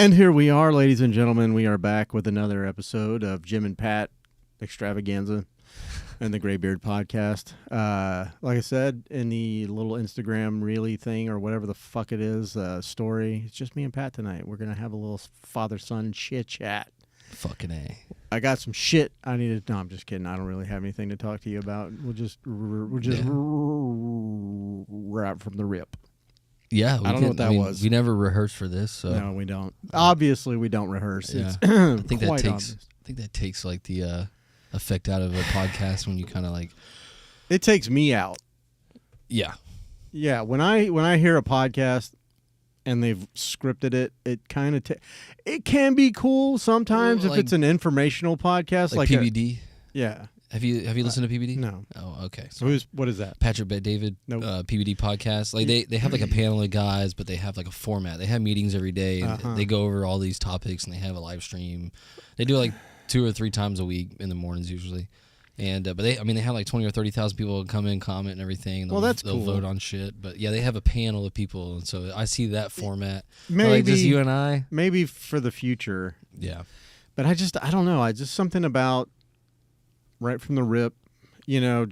And here we are, ladies and gentlemen. We are back with another episode of Jim and Pat Extravaganza and the Graybeard Podcast. Like I said, in the little Instagram really thing or whatever the fuck it is, story, it's just me and Pat tonight. We're going to have a little father-son shit chat. Fucking A. I got some shit I needed. No, I'm just kidding. I don't really have anything to talk to you about. We'll just wrap from the rip. Yeah, I don't know what that was. We never rehearsed for this, so no, we don't. Obviously, we don't rehearse. Yeah. It's I think quite that obvious. takes like the effect out of a podcast when you kind of like. It takes me out. Yeah. Yeah, when I hear a podcast and they've scripted it, it kind of it can be cool sometimes if it's an informational podcast like PBD. Yeah. Have you listened to PBD? No. Oh, okay. So what is that? Patrick Bet-David, Nope. PBD podcast. Like they have like a panel of guys, but they have like a format. They have meetings every day, and they go over all these topics, and they have a live stream. They do it like 2 or 3 times a week in the mornings usually. And but they have like 20 or 30,000 people come in, comment, and everything. And they'll cool. Vote on shit. But yeah, they have a panel of people, and so I see that format. Maybe like just you and I. Maybe for the future. Yeah. But I don't know. I just something about right from the rip. You know,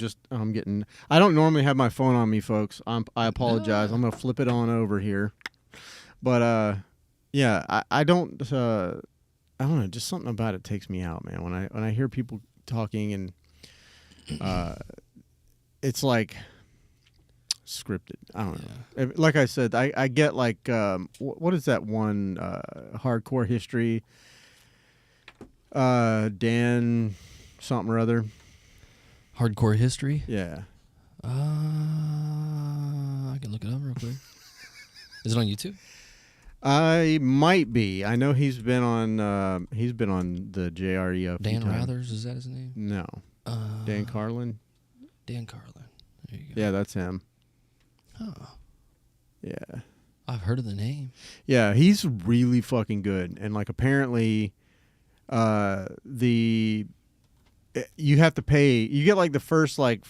I don't normally have my phone on me, folks. I apologize. I'm going to flip it on over here. But, yeah, I don't know. Just something about it takes me out, man. When I hear people talking and it's like scripted. I don't know. Like I said, I get like, what is that one hardcore history? Dan something or other. Hardcore history? Yeah. I can look it up real quick. Is it on YouTube? I might be. I know he's been on the JRE a few Dan times. Rathers, is that his name? No. Dan Carlin? Dan Carlin. There you go. Yeah, that's him. Oh. Yeah. I've heard of the name. Yeah, he's really fucking good. And like apparently you have to pay. You get like the first like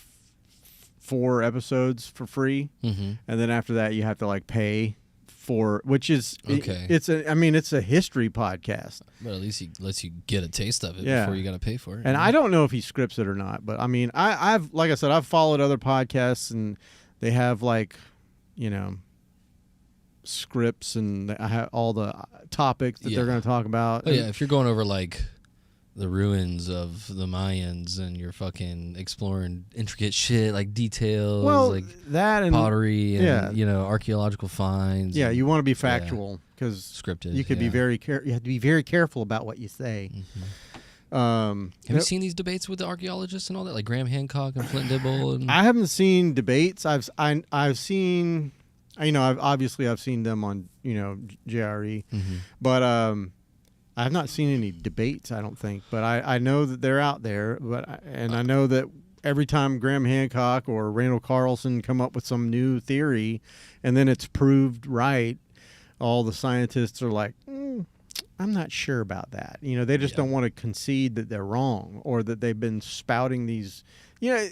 4 episodes for free, and then after that you have to like pay for, which is okay. It's a history podcast, but at least he lets you get a taste of it yeah. before you got to pay for it. And I don't know if he scripts it or not, but I mean, I've like I said, I've followed other podcasts and they have like, you know, scripts and I have all the topics that they're going to talk about. Oh yeah, if you're going over like the ruins of the Mayans and you're fucking exploring intricate shit like details, like that and pottery and you know, archaeological finds. Yeah, you want to be factual because scripted. You could be very you have to be very careful about what you say. Have you seen these debates with the archaeologists and all that, like Graham Hancock and Flint Dibble? And I haven't seen debates. I've seen, you know, I've seen them on, you know, JRE, but I have not seen any debates, I don't think, but I know that they're out there. I know that every time Graham Hancock or Randall Carlson come up with some new theory, and then it's proved right, all the scientists are like, I'm not sure about that. You know, they just don't want to concede that they're wrong or that they've been spouting these. You know,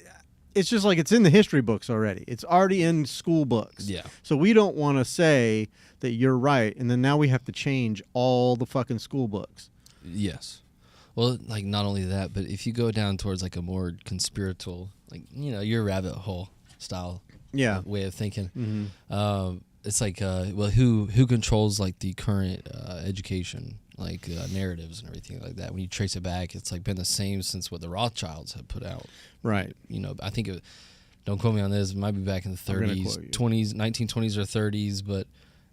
it's just like it's in the history books already. It's already in school books. Yeah. So we don't want to say that you're right, and then now we have to change all the fucking school books. Yes. Well, like not only that, but if you go down towards like a more conspiratorial, like, you know, your rabbit hole style way of thinking, it's like, well, who controls like the current education, like narratives and everything like that. When you trace it back, it's like been the same since what the Rothschilds have put out. Right. You know, I think don't quote me on this. It might be back in the 30s, 20s, 1920s or 30s, but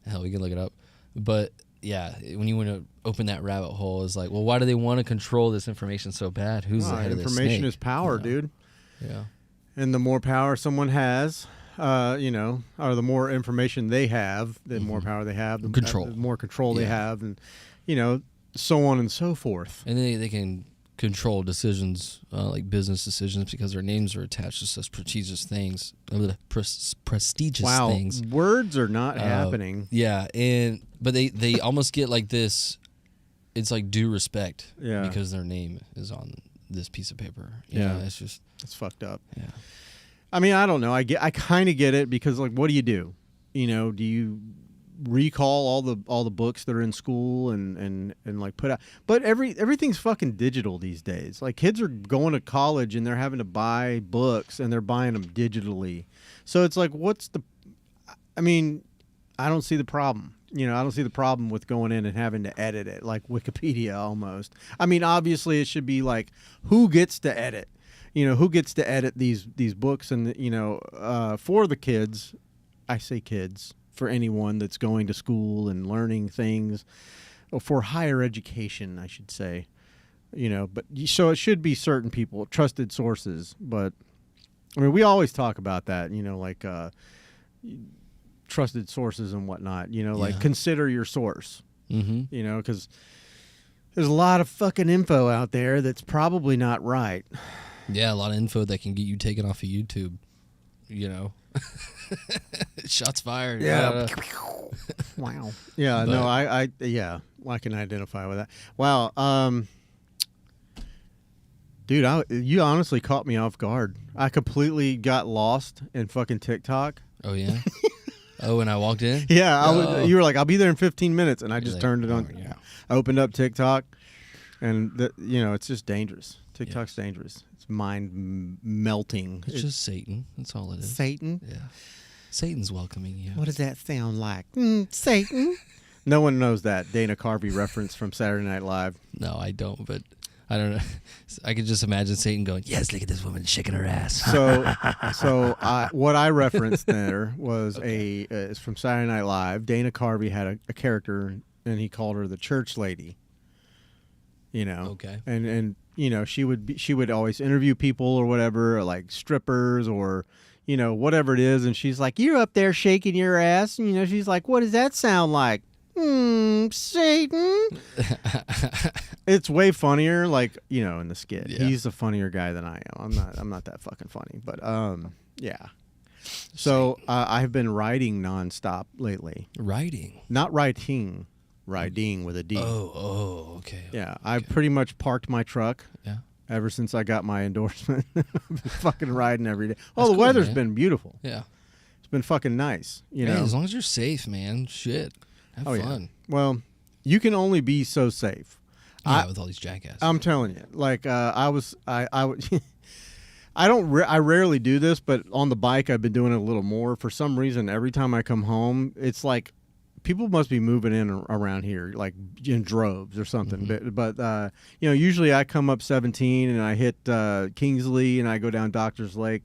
hell, we can look it up. But yeah, when you want to open that rabbit hole, it's like, well, why do they want to control this information so bad? Who's the head of this snake? Information is power, dude. Yeah. And the more power someone has, you know, or the more information they have, the more power they have, the more control they have, and, you know, so on and so forth. And then they can control decisions, like business decisions, because their names are attached to such prestigious things. Prestigious things. Wow, words are not happening. Yeah, but they almost get like this. It's like due respect, because their name is on this piece of paper. You know, it's fucked up. Yeah. I mean, I don't know. I kind of get it because, like, what do? You know, do you recall all the books that are in school and like put out. But everything's fucking digital these days. Like kids are going to college and they're having to buy books and they're buying them digitally. So it's like, I mean, I don't see the problem. I don't see the problem with going in and having to edit it like Wikipedia almost. I mean, obviously it should be like, who gets to edit? Who gets to edit these books? And, for the kids, I say kids, for anyone that's going to school and learning things, or for higher education, I should say, but so it should be certain people, trusted sources. But I mean, we always talk about that, like, trusted sources and whatnot, like consider your source, because there's a lot of fucking info out there that's probably not right. Yeah, a lot of info that can get you taken off of YouTube, Shots fired. Yeah. Wow. Yeah, no, I can identify with that. Wow. Dude, you honestly caught me off guard. I completely got lost in fucking TikTok. Oh, yeah? Oh, and I walked in? Yeah, you were like, I'll be there in 15 minutes, and I just turned it on. Oh, yeah. Opened up TikTok, and it's just dangerous. TikTok's dangerous. It's mind melting. It's just Satan. That's all it is. Satan? Yeah. Satan's welcoming you. What does that sound like? Satan? No one knows that Dana Carvey reference from Saturday Night Live. No, I don't, but I don't know. I could just imagine Satan going, yes, look at this woman shaking her ass. So what I referenced there was it's from Saturday Night Live. Dana Carvey had a character, and he called her the church lady. Okay. And she would always interview people or whatever, or like strippers or whatever it is, and she's like, you're up there shaking your ass, and she's like, what does that sound like? Satan. It's way funnier, like, in the skit. Yeah. He's a funnier guy than I am. I'm not that fucking funny, but yeah. So I've been riding nonstop lately. Riding? Not writing. Riding with a D. Oh, okay. Yeah, I've pretty much parked my truck. Yeah. Ever since I got my endorsement. I've been fucking riding every day. Oh, the weather's been beautiful. Yeah. It's been fucking nice. Hey, as long as you're safe, man. Shit. Have fun. Yeah. Well, you can only be so safe. Yeah, with all these jackasses. I'm telling you. Like, I rarely do this, but on the bike I've been doing it a little more. For some reason, every time I come home, it's like people must be moving in around here, like in droves or something. Mm-hmm. But usually I come up 17 and I hit Kingsley and I go down Doctor's Lake,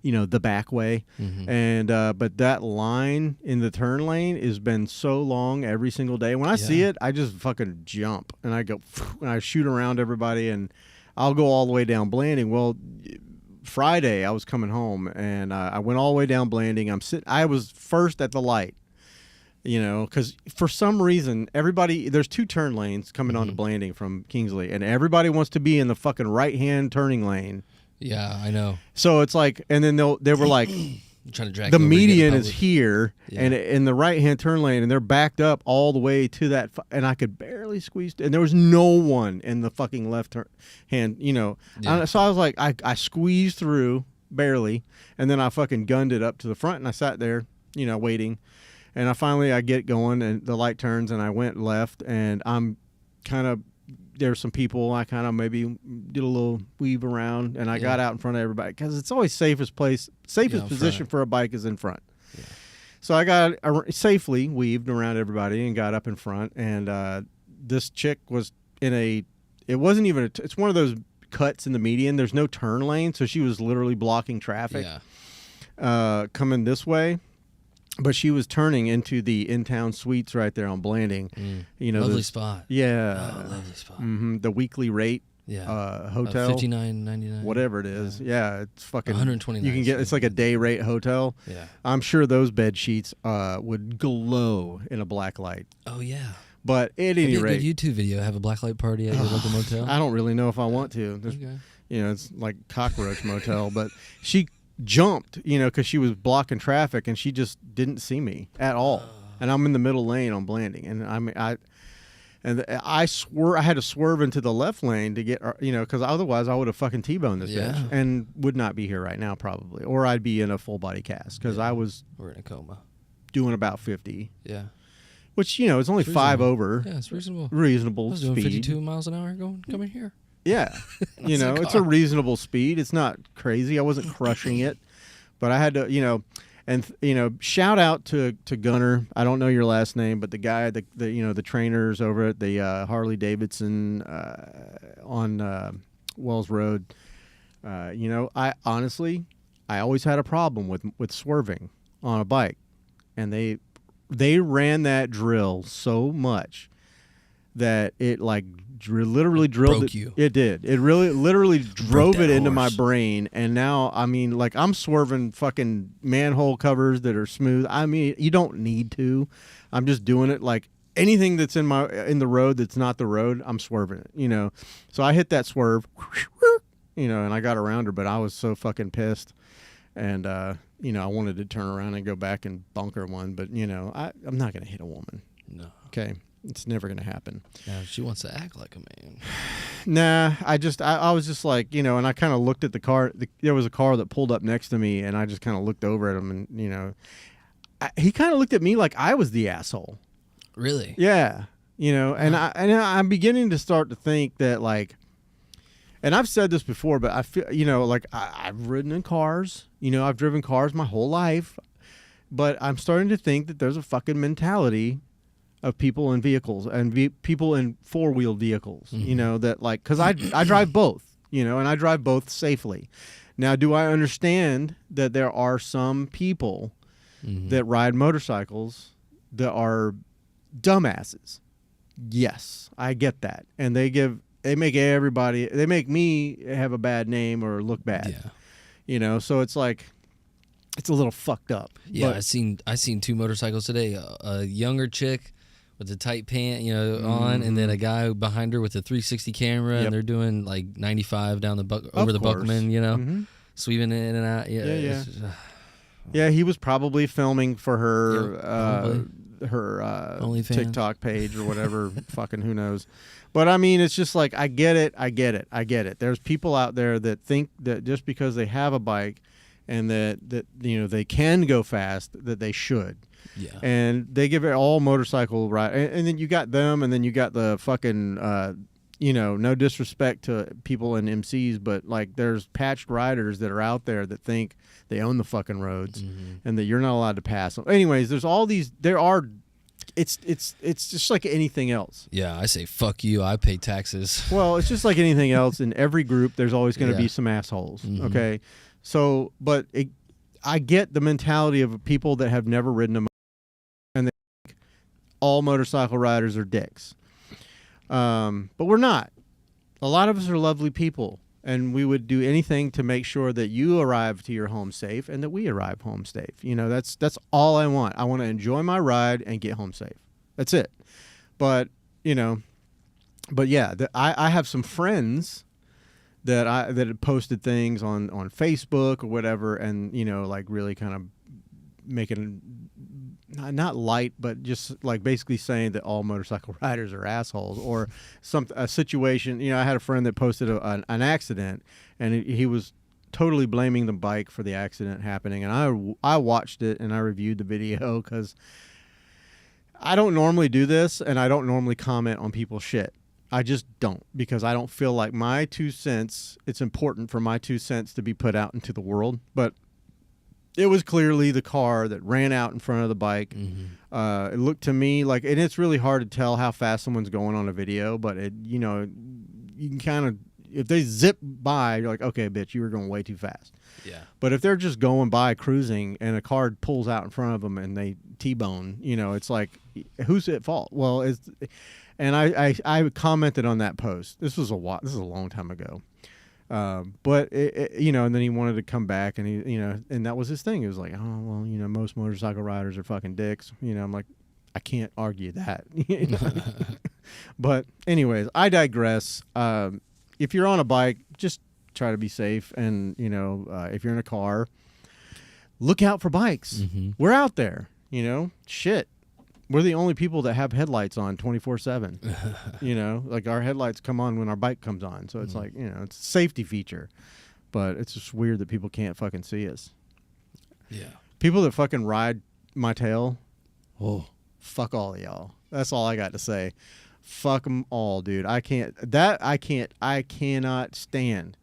the back way. Mm-hmm. And but that line in the turn lane has been so long every single day. When I see it, I just fucking jump and I go and I shoot around everybody, and I'll go all the way down Blanding. Well, Friday I was coming home and I went all the way down Blanding. I was first at the light. Because for some reason, there's two turn lanes coming onto Blanding from Kingsley, and everybody wants to be in the fucking right-hand turning lane. Yeah, I know. So it's like, and then they were like, trying to drag the median is here, and in the right-hand turn lane, and they're backed up all the way to that, and I could barely squeeze, and there was no one in the fucking left hand, Yeah. So I was like, I squeezed through, barely, and then I fucking gunned it up to the front, and I sat there, waiting. And I get going, and the light turns, and I went left, and there's some people, I kind of maybe did a little weave around, and I got out in front of everybody, because it's always safest position for a bike is in front. Yeah. So I got safely weaved around everybody and got up in front, and this chick was it's one of those cuts in the median. There's no turn lane, so she was literally blocking traffic coming this way. But she was turning into the in-town suites right there on Blanding. Lovely spot. Yeah. Oh, lovely spot. Mm-hmm. The weekly rate hotel. $59.99. Whatever it is. Yeah, it's fucking $129. You can get it's like a day rate hotel. Yeah. I'm sure those bed sheets would glow in a black light. Oh yeah. But at any rate, a good YouTube video. Have a blacklight party at your local motel. I don't really know if I want to. Okay. It's like cockroach motel, but she jumped, because she was blocking traffic, and she just didn't see me at all. And I'm in the middle lane on Blanding, and I had to swerve into the left lane to get, because otherwise I would have fucking T-boned this bitch and would not be here right now probably, or I'd be in a full body cast because I was or in a coma. doing about 50. Yeah. Which, it's only It's 5 reasonable. over. Yeah, it's reasonable. Reasonable I was doing speed. 52 miles an hour coming here. Yeah. It's a reasonable speed. It's not crazy. I wasn't crushing it. But I had to, and shout out to Gunner. I don't know your last name, but the guy, the trainers over at the Harley Davidson on Wells Road. I honestly, I always had a problem with swerving on a bike, and they ran that drill so much that it literally drilled broke you. It did. It really literally drove it into my horse. brain. And now, I'm swerving fucking manhole covers that are smooth. You don't need to. I'm just doing it like anything that's in the road that's not the road. I'm swerving it. So I hit that swerve, and I got around her, but I was so fucking pissed. And I wanted to turn around and go back and bunker one, but I'm not gonna hit a woman. No. Okay. It's never going to happen. Yeah, she wants to act like a man. Nah, I was just like, and I kind of looked at the car. There was a car that pulled up next to me, and I just kind of looked over at him, and, he kind of looked at me like I was the asshole. Really? Yeah. And I'm beginning to start to think that, and I've said this before, but I feel, I've ridden in cars, I've driven cars my whole life, but I'm starting to think that there's a fucking mentality of people in vehicles and people in four-wheel vehicles, that because I drive both, and I drive both safely. Now, do I understand that there are some people that ride motorcycles that are dumbasses? Yes, I get that. And they make me have a bad name or look bad. Yeah. So it's it's a little fucked up. Yeah, I seen 2 motorcycles today. A younger chick with a tight pant, on, and then a guy behind her with a 360 camera, and they're doing 95 down over the Buckman, sweeping in and out. Yeah. Yeah, he was probably filming for her TikTok page or whatever. Fucking who knows. But it's just I get it. There's people out there that think that just because they have a bike and that they can go fast, that they should. Yeah. And they give it all motorcycle ride. And then you got them, and then you got the fucking, no disrespect to people in MCs, but there's patched riders that are out there that think they own the fucking roads and that you're not allowed to pass them. Anyways, there's all these, it's just like anything else. Yeah, I say, fuck you, I pay taxes. Well, it's just like anything else. In every group, there's always going to be some assholes. Okay. So, but I get the mentality of people that have never ridden a motorcycle, and they think all motorcycle riders are dicks. But we're not. A lot of us are lovely people, and we would do anything to make sure that you arrive to your home safe and that we arrive home safe. That's all I want. I want to enjoy my ride and get home safe. That's it. But, but yeah, I have some friends that had posted things on Facebook or whatever, and really kind of making not light, but just basically saying that all motorcycle riders are assholes, or a situation. I had a friend that posted an accident, and he was totally blaming the bike for the accident happening, and I watched it and I reviewed the video because I don't normally do this, and I don't normally comment on people's shit. I just don't, because I don't feel like my 2 cents, it's important for my 2 cents to be put out into the world. But it was clearly the car that ran out in front of the bike. It looked to me and it's really hard to tell how fast someone's going on a video, but you can kind of, if they zip by, you're like, okay, bitch, you were going way too fast. Yeah. But if they're just going by cruising and a car pulls out in front of them and they T-bone, it's like, who's at fault? Well, and I commented on that post. This was a long time ago. But and then he wanted to come back, and he, and that was his thing. It was like, oh, well, most motorcycle riders are fucking dicks. I'm like, I can't argue that. But anyways, I digress. If you're on a bike, just try to be safe. And, if you're in a car, look out for bikes. We're out there, shit. We're the only people that have headlights on 24/7. Our headlights come on when our bike comes on. So it's it's a safety feature. But it's just weird that people can't fucking see us. Yeah. People that fucking ride my tail. Oh, fuck all of y'all. That's all I got to say. Fuck them all, dude. I cannot stand.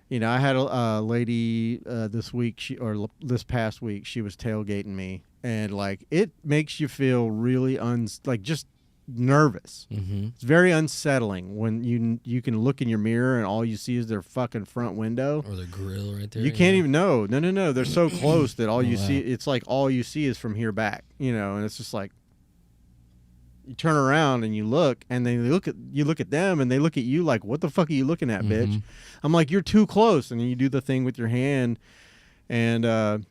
You know, I had a lady this week, this past week, she was tailgating me, and like it makes you feel really just nervous. Mm-hmm. It's very unsettling when you can look in your mirror and all you see is their fucking front window or their grill right there. You can't even know. No. They're so close that all you see, it's like all you see is from here back. You know, and it's just like. You turn around and you look, and then you look at them, and they look at you like, "What the fuck are you looking at, bitch?" I'm like, "You're too close," and then you do the thing with your hand, and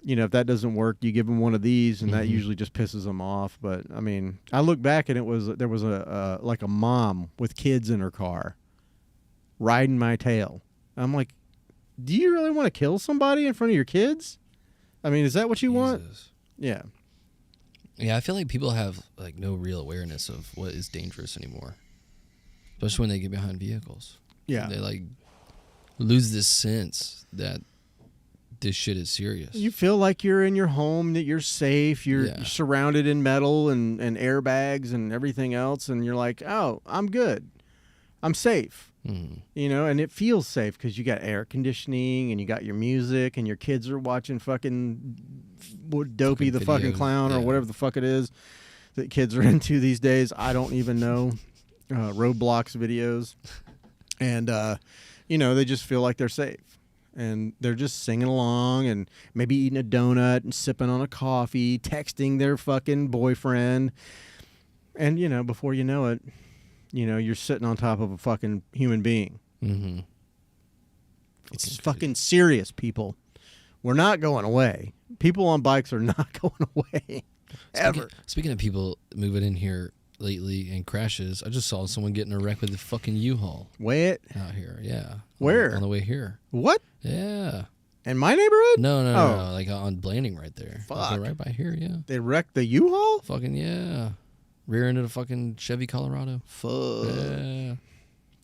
you know, if that doesn't work, you give them one of these, and that usually just pisses them off. But I mean, I look back, and there was a like a mom with kids in her car, riding my tail. I'm like, "Do you really want to kill somebody in front of your kids? I mean, is that what you want?" Yeah. Yeah, I feel like people have like no real awareness of what is dangerous anymore, especially when they get behind vehicles. Yeah, they like lose this sense that this shit is serious. You feel like you're in your home, that you're safe, you're surrounded in metal and airbags and everything else, and you're like, oh, I'm good, I'm safe. You know, and it feels safe because you got air conditioning and you got your music and your kids are watching fucking Dopey the fucking clown or whatever the fuck it is that kids are into these days. I don't even know. Roblox videos. And, you know, they just feel like they're safe. And they're just singing along and maybe eating a donut and sipping on a coffee, texting their fucking boyfriend. And, you know, before you know it, you know, you're sitting on top of a fucking human being. Mm-hmm. It's fucking serious, people. We're not going away. People on bikes are not going away. Ever. Speaking of people moving in here lately and crashes, I just saw someone getting a wreck with a fucking U-Haul. What? Out here, yeah. Where? On the way here. What? Yeah. In my neighborhood? No. Like on Blanding right there. Fuck. Like right by here, yeah. They wrecked the U-Haul? Fucking yeah. Rear end of the fucking Chevy Colorado. Fuck. Yeah.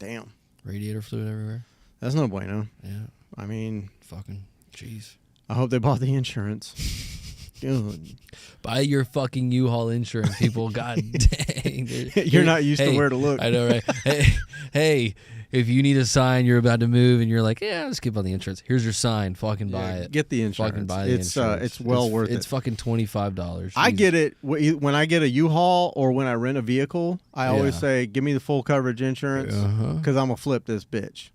Damn. Radiator fluid everywhere. That's no bueno. Yeah. I mean. Fucking jeez. I hope they bought the insurance. Good. Buy your fucking U-Haul insurance, people. God dang. You're not used to where to look. I know, right? Hey, if you need a sign, you're about to move, and you're like, yeah, I'll skip on the insurance. Here's your sign. Fucking buy it. Get the insurance. Fucking buy the insurance. It's well worth it. It's fucking $25. I get it. When I get a U-Haul or when I rent a vehicle, I always say, give me the full coverage insurance because I'm going to flip this bitch.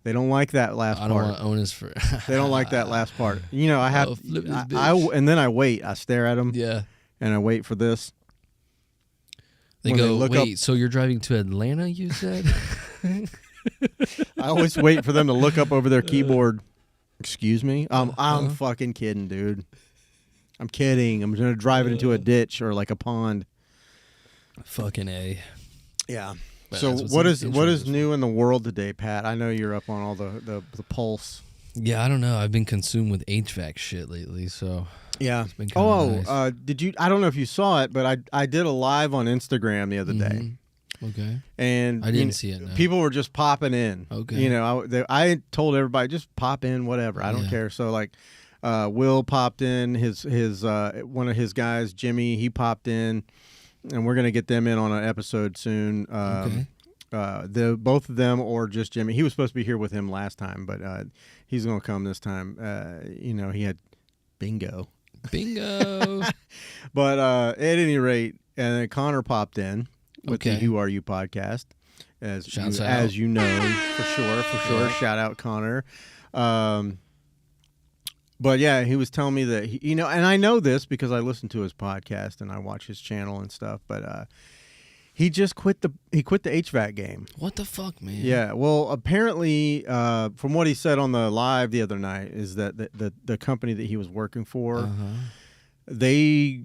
They don't like that last part. I don't want to own this for. They don't like that last part. You know, I have. Flip this bitch. And then I wait. I stare at them. Yeah. And I wait for this. They go, wait. So you're driving to Atlanta? You said. I always wait for them to look up over their keyboard. Excuse me. I'm fucking kidding, dude. I'm kidding. I'm gonna drive it into a ditch or like a pond. Fucking A. Yeah. So what is new in the world today, Pat? I know you're up on all the pulse. Yeah, I don't know. I've been consumed with HVAC shit lately, so yeah. It's been nice. Did you? I don't know if you saw it, but I did a live on Instagram the other day. Okay. And I didn't see it. No. People were just popping in. Okay. You know, I told everybody just pop in, whatever. I don't care. So like, Will popped in. His one of his guys, Jimmy, he popped in. And we're gonna get them in on an episode soon. Okay. Both of them or just Jimmy. He was supposed to be here with him last time, but he's gonna come this time. You know, he had bingo. But at any rate, and then Connor popped in with the Who Are You podcast, as you know, for sure. Yeah. Shout out Connor. But yeah, he was telling me that and I know this because I listen to his podcast and I watch his channel and stuff. But he just quit the HVAC game. What the fuck, man? Yeah. Well, apparently, from what he said on the live the other night, is that the company that he was working for, they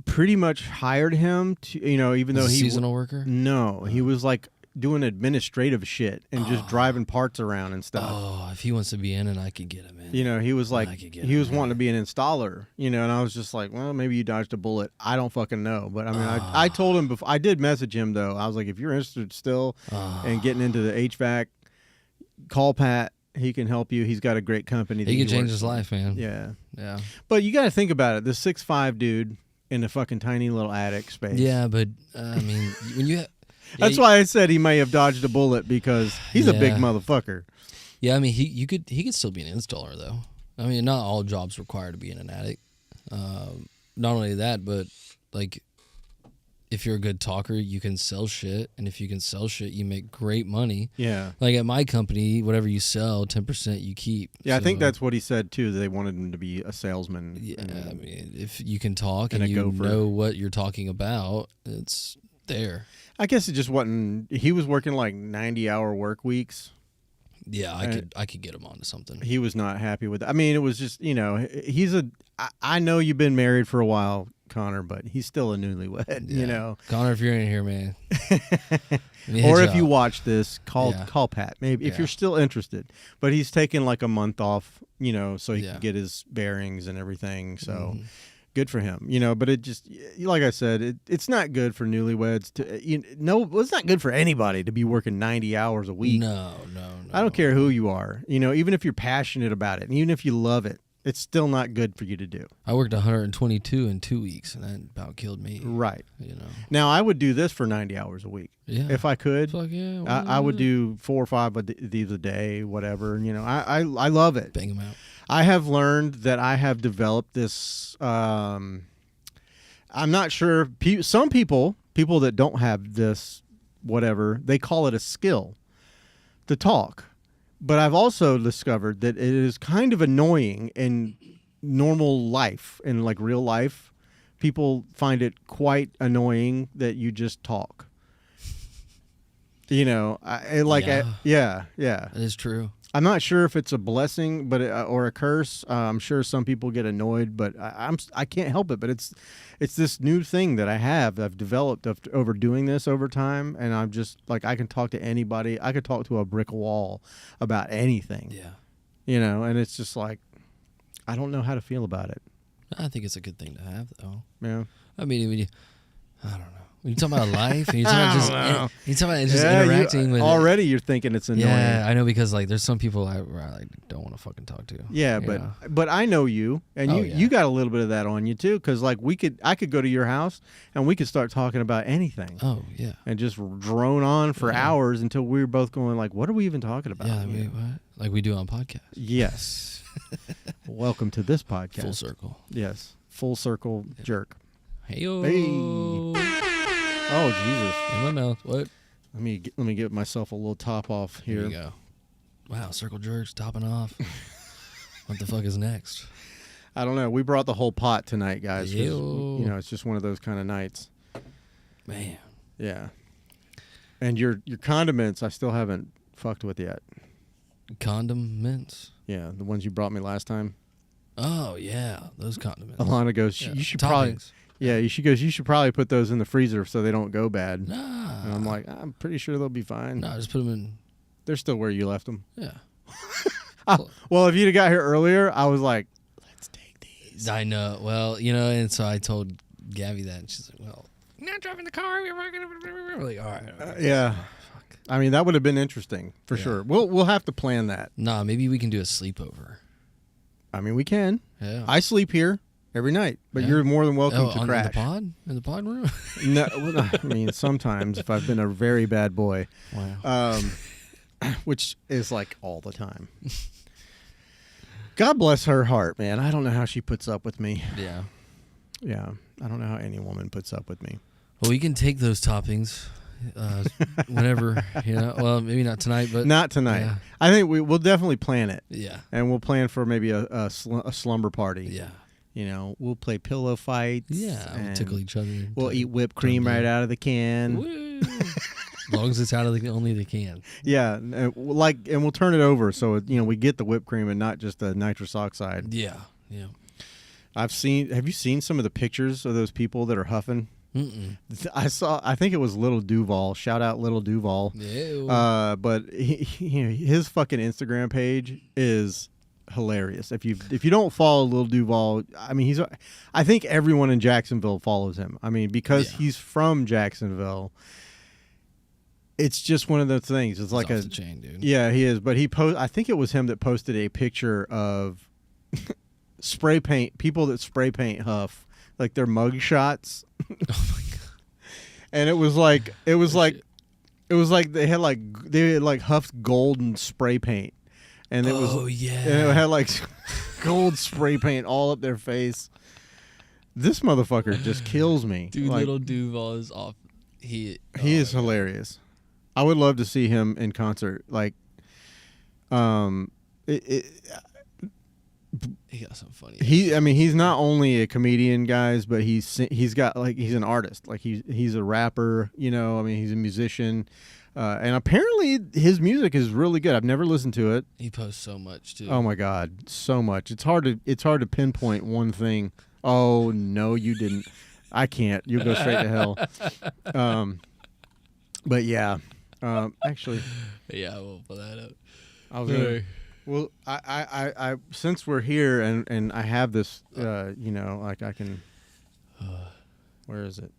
pretty much hired him to, even though he seasonal worker. No, he was like doing administrative shit and just driving parts around and stuff. Oh, if he wants to be in it, I could get him in. He was like, he was wanting to be an installer, and I was just like, well, maybe you dodged a bullet. I don't fucking know. But I mean, I told him before, I did message him though. I was like, if you're interested still in getting into the HVAC, call Pat. He can help you. He's got a great company. He can change his life, man. Yeah. But you got to think about it. This 6'5" dude in a fucking tiny little attic space. Yeah, but I mean, when you. That's why I said he may have dodged a bullet because he's a big motherfucker. Yeah, I mean, he could still be an installer though. I mean, not all jobs require to be in an attic. Not only that, but like, if you're a good talker, you can sell shit, and if you can sell shit, you make great money. Yeah. Like at my company, whatever you sell, 10% you keep. Yeah, so, I think that's what he said too. They wanted him to be a salesman. Yeah, I mean, if you can talk and you know what you're talking about, it's there. I guess it just wasn't. He was working like 90-hour work weeks. Yeah, I could get him onto something. He was not happy with it. I mean, it was just, he's I know you've been married for a while, Connor, but he's still a newlywed, Yeah. Connor, if you're in here, man. Or if you watch this, call Pat, maybe, if you're still interested. But he's taking like a month off, so he can get his bearings and everything. So good for him, but it just, like I said, it's not good for newlyweds to, it's not good for anybody to be working 90 hours a week. No. I don't care who you are, even if you're passionate about it, and even if you love it, it's still not good for you to do. I worked 122 in 2 weeks, and that about killed me. Right. Now, I would do this for 90 hours a week. Yeah. If I could. Fuck yeah. I would do 4 or 5 of these a day, whatever. I love it. Bang them out. I have learned that I have developed this. I'm not sure. Some people that don't have this, whatever, they call it a skill to talk. But I've also discovered that it is kind of annoying in normal life, in like real life. People find it quite annoying that you just talk. Yeah. That is true. I'm not sure if it's a blessing, or a curse. I'm sure some people get annoyed, but I can't help it. But it's this new thing that I've developed over doing this over time, and I'm just like, I can talk to anybody. I could talk to a brick wall about anything. Yeah. And it's just like, I don't know how to feel about it. I think it's a good thing to have, though. Yeah. I mean, I don't know. When you talk about life, and you're talking about just interacting with already, you're thinking it's annoying. Yeah, I know, because like there's some people I like don't want to fucking talk to. Yeah, but I know you, and you got a little bit of that on you too, because like I could go to your house and we could start talking about anything. Oh yeah, and just drone on for hours until we were both going like, what are we even talking about? Yeah, what? Like we do on podcasts. Yes. Welcome to this podcast. Full circle. Yes, full circle jerk. Hey-o. Hey. Oh Jesus! In my mouth. What? Let me get myself a little top off here. There you go. Wow, circle jerks topping off. What the fuck is next? I don't know. We brought the whole pot tonight, guys. It's just one of those kind of nights. Man. Yeah. And your condiments, I still haven't fucked with yet. Condiments? Yeah, the ones you brought me last time. Oh yeah, those condiments. Alana goes, you should probably. Yeah, you should probably put those in the freezer so they don't go bad. Nah. And I'm like, I'm pretty sure they'll be fine. Nah, just put them in. They're still where you left them. Yeah. Well, if you'd have got here earlier, I was like, let's take these. I know. Well, and so I told Gabby that, and she's like, well, you're not driving the car. We're like, all right. Yeah. Fuck. I mean, that would have been interesting for sure. We'll have to plan that. Nah, maybe we can do a sleepover. I mean, we can. Yeah. I sleep here every night, but you're more than welcome to crash. In the pod room? No, I mean, sometimes if I've been a very bad boy. Wow. Which is like all the time. God bless her heart, man. I don't know how she puts up with me. Yeah. Yeah. I don't know how any woman puts up with me. Well, we can take those toppings whenever, Well, maybe not tonight, but. Not tonight. Yeah. I think we'll definitely plan it. Yeah. And we'll plan for maybe a slumber party. Yeah. We'll play pillow fights. Yeah. We'll tickle each other. We'll eat whipped cream right out of the can. Woo. As long as it's out of only the can. Yeah, and we'll turn it over so we get the whipped cream and not just the nitrous oxide. Yeah, yeah. Have you seen some of the pictures of those people that are huffing? Mm-mm. I think it was Little Duval. Shout out Little Duval. Yeah. But his fucking Instagram page is hilarious. If you don't follow Little Duval, I mean I think everyone in Jacksonville follows him. I mean because he's from Jacksonville. it's just one of those things. It's like off the chain, dude. Yeah, he is. But I think it was him that posted a picture of spray paint, people that spray paint Huff, like their mug shots. Oh my god! And it was like they had like Huff's golden spray paint, and it was and it had like gold spray paint all up their face. This motherfucker just kills me, dude. Like, Little Duval is off. He is hilarious. I would love to see him in concert. Like, he got some funny. He's not only a comedian, guys, but he's an artist. Like he's a rapper. You know, I mean, he's a musician, and apparently his music is really good. I've never listened to it. He posts so much too. Oh my god, so much. It's hard to pinpoint one thing. Oh no, you didn't. I can't. You'll go straight to hell. But yeah. Actually, yeah, we'll pull that up. Well, I since we're here and I have this, like I can. Where is it?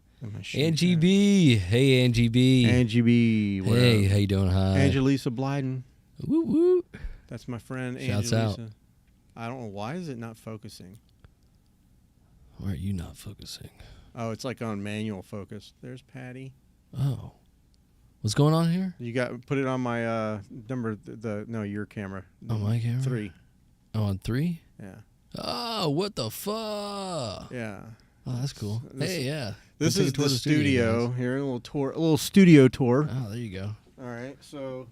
Angie B. Hey, Angie B. Angie B. Hey, how you doing? Hi. Angelisa Blyden. Woo woo. That's my friend. Shouts Angelisa. out. I don't know why is it not focusing. Why are you not focusing? Oh, it's like on manual focus. There's Patty. Oh. What's going on here? You got put it on my number. Your camera. On my camera. 3. Oh, on 3? Yeah. Oh, what the fuck? Yeah. Oh, that's cool. Hey, yeah. This is the studio here. A little studio tour. Oh, there you go. All right, so.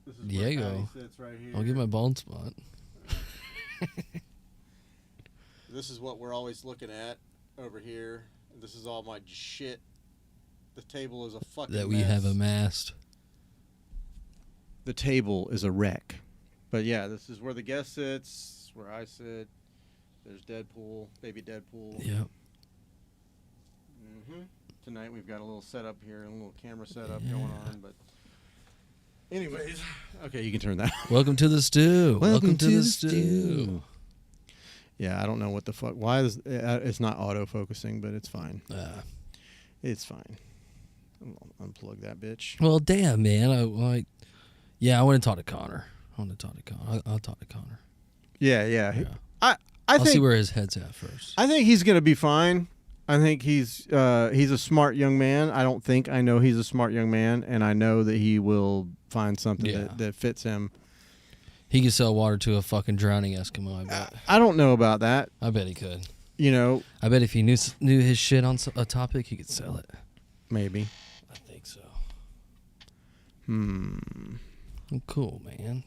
This is Diego. where Patty sits right here. I'll get my bald spot. This is what we're always looking at over here. This is all my shit. The table is a fucking that we mess. have amassed. The table is a wreck. But yeah, this is where the guest sits, where I sit. There's Deadpool, baby Deadpool. Yep. Tonight we've got a little setup here, a little camera setup going on. But anyways, okay, you can turn that. Welcome to the stew. Welcome to the stew. Yeah, I don't know what the fuck. Why is it's not autofocusing, but it's fine. It's fine. I'll unplug that bitch. Well, damn, man. I want to talk to Connor. I'll talk to Connor. Yeah. I'll see where his head's at first. I think he's gonna be fine. I think he's a smart young man. I know he's a smart young man, and I know that he will find something that fits him. He could sell water to a fucking drowning Eskimo, I bet. I don't know about that. I bet he could. You know, I bet if he knew his shit on a topic, he could sell it. Maybe. I think so. Well, cool, man.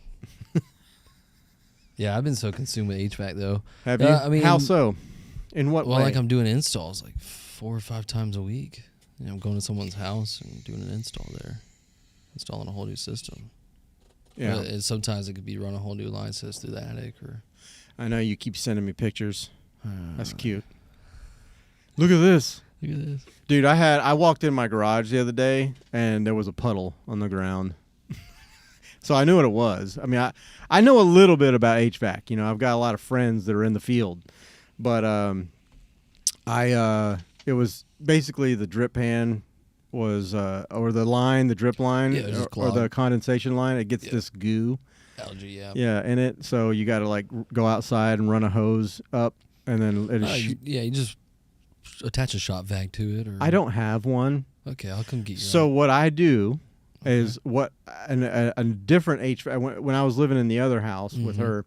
Yeah, I've been so consumed with HVAC though. Have you? I mean, how so? In what way? Well, like I'm doing installs like 4 or 5 times a week. You know, I'm going to someone's house and doing an install there, installing a whole new system. Yeah. But sometimes it could be run a whole new line system through the attic, or. I know you keep sending me pictures. That's cute. Look at this. Look at this. Dude, I walked in my garage the other day and there was a puddle on the ground. So I knew what it was. I mean, I know a little bit about HVAC. You know, I've got a lot of friends that are in the field. But it was basically the drip pan was or the drip line or the condensation line. It gets this goo. Algae, yeah. Yeah, in it. So you got to like go outside and run a hose up and then you just attach a shop vac to it. Or I don't have one. Okay, I'll come get you. So what I do is a different HVAC. When I was living in the other house with her,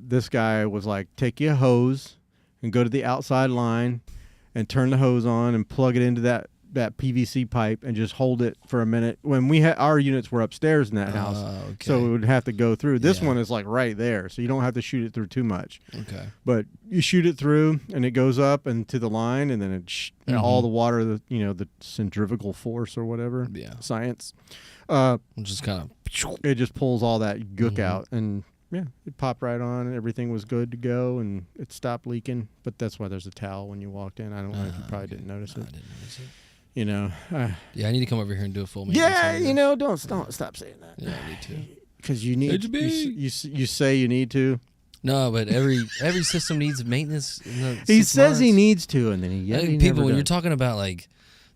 this guy was like, take your hose and go to the outside line and turn the hose on and plug it into that PVC pipe and just hold it for a minute. When we had our units were upstairs in that house, so it would have to go through. This one is like right there, so you don't have to shoot it through too much. Okay, but you shoot it through and it goes up and to the line, and then it all the water, the centrifugal force or whatever. Yeah, science. Just kind of it just pulls all that gook out, and it popped right on, and everything was good to go, and it stopped leaking. But that's why there's a towel when you walked in. I don't know if you probably didn't notice it. I didn't notice it. You know, yeah, I need to come over here and do a full maintenance. Yeah, don't stop saying that. Yeah, I need to. Because you need. You say you need to. No, but every system needs maintenance. He says he needs to, and then he people, when you're talking about like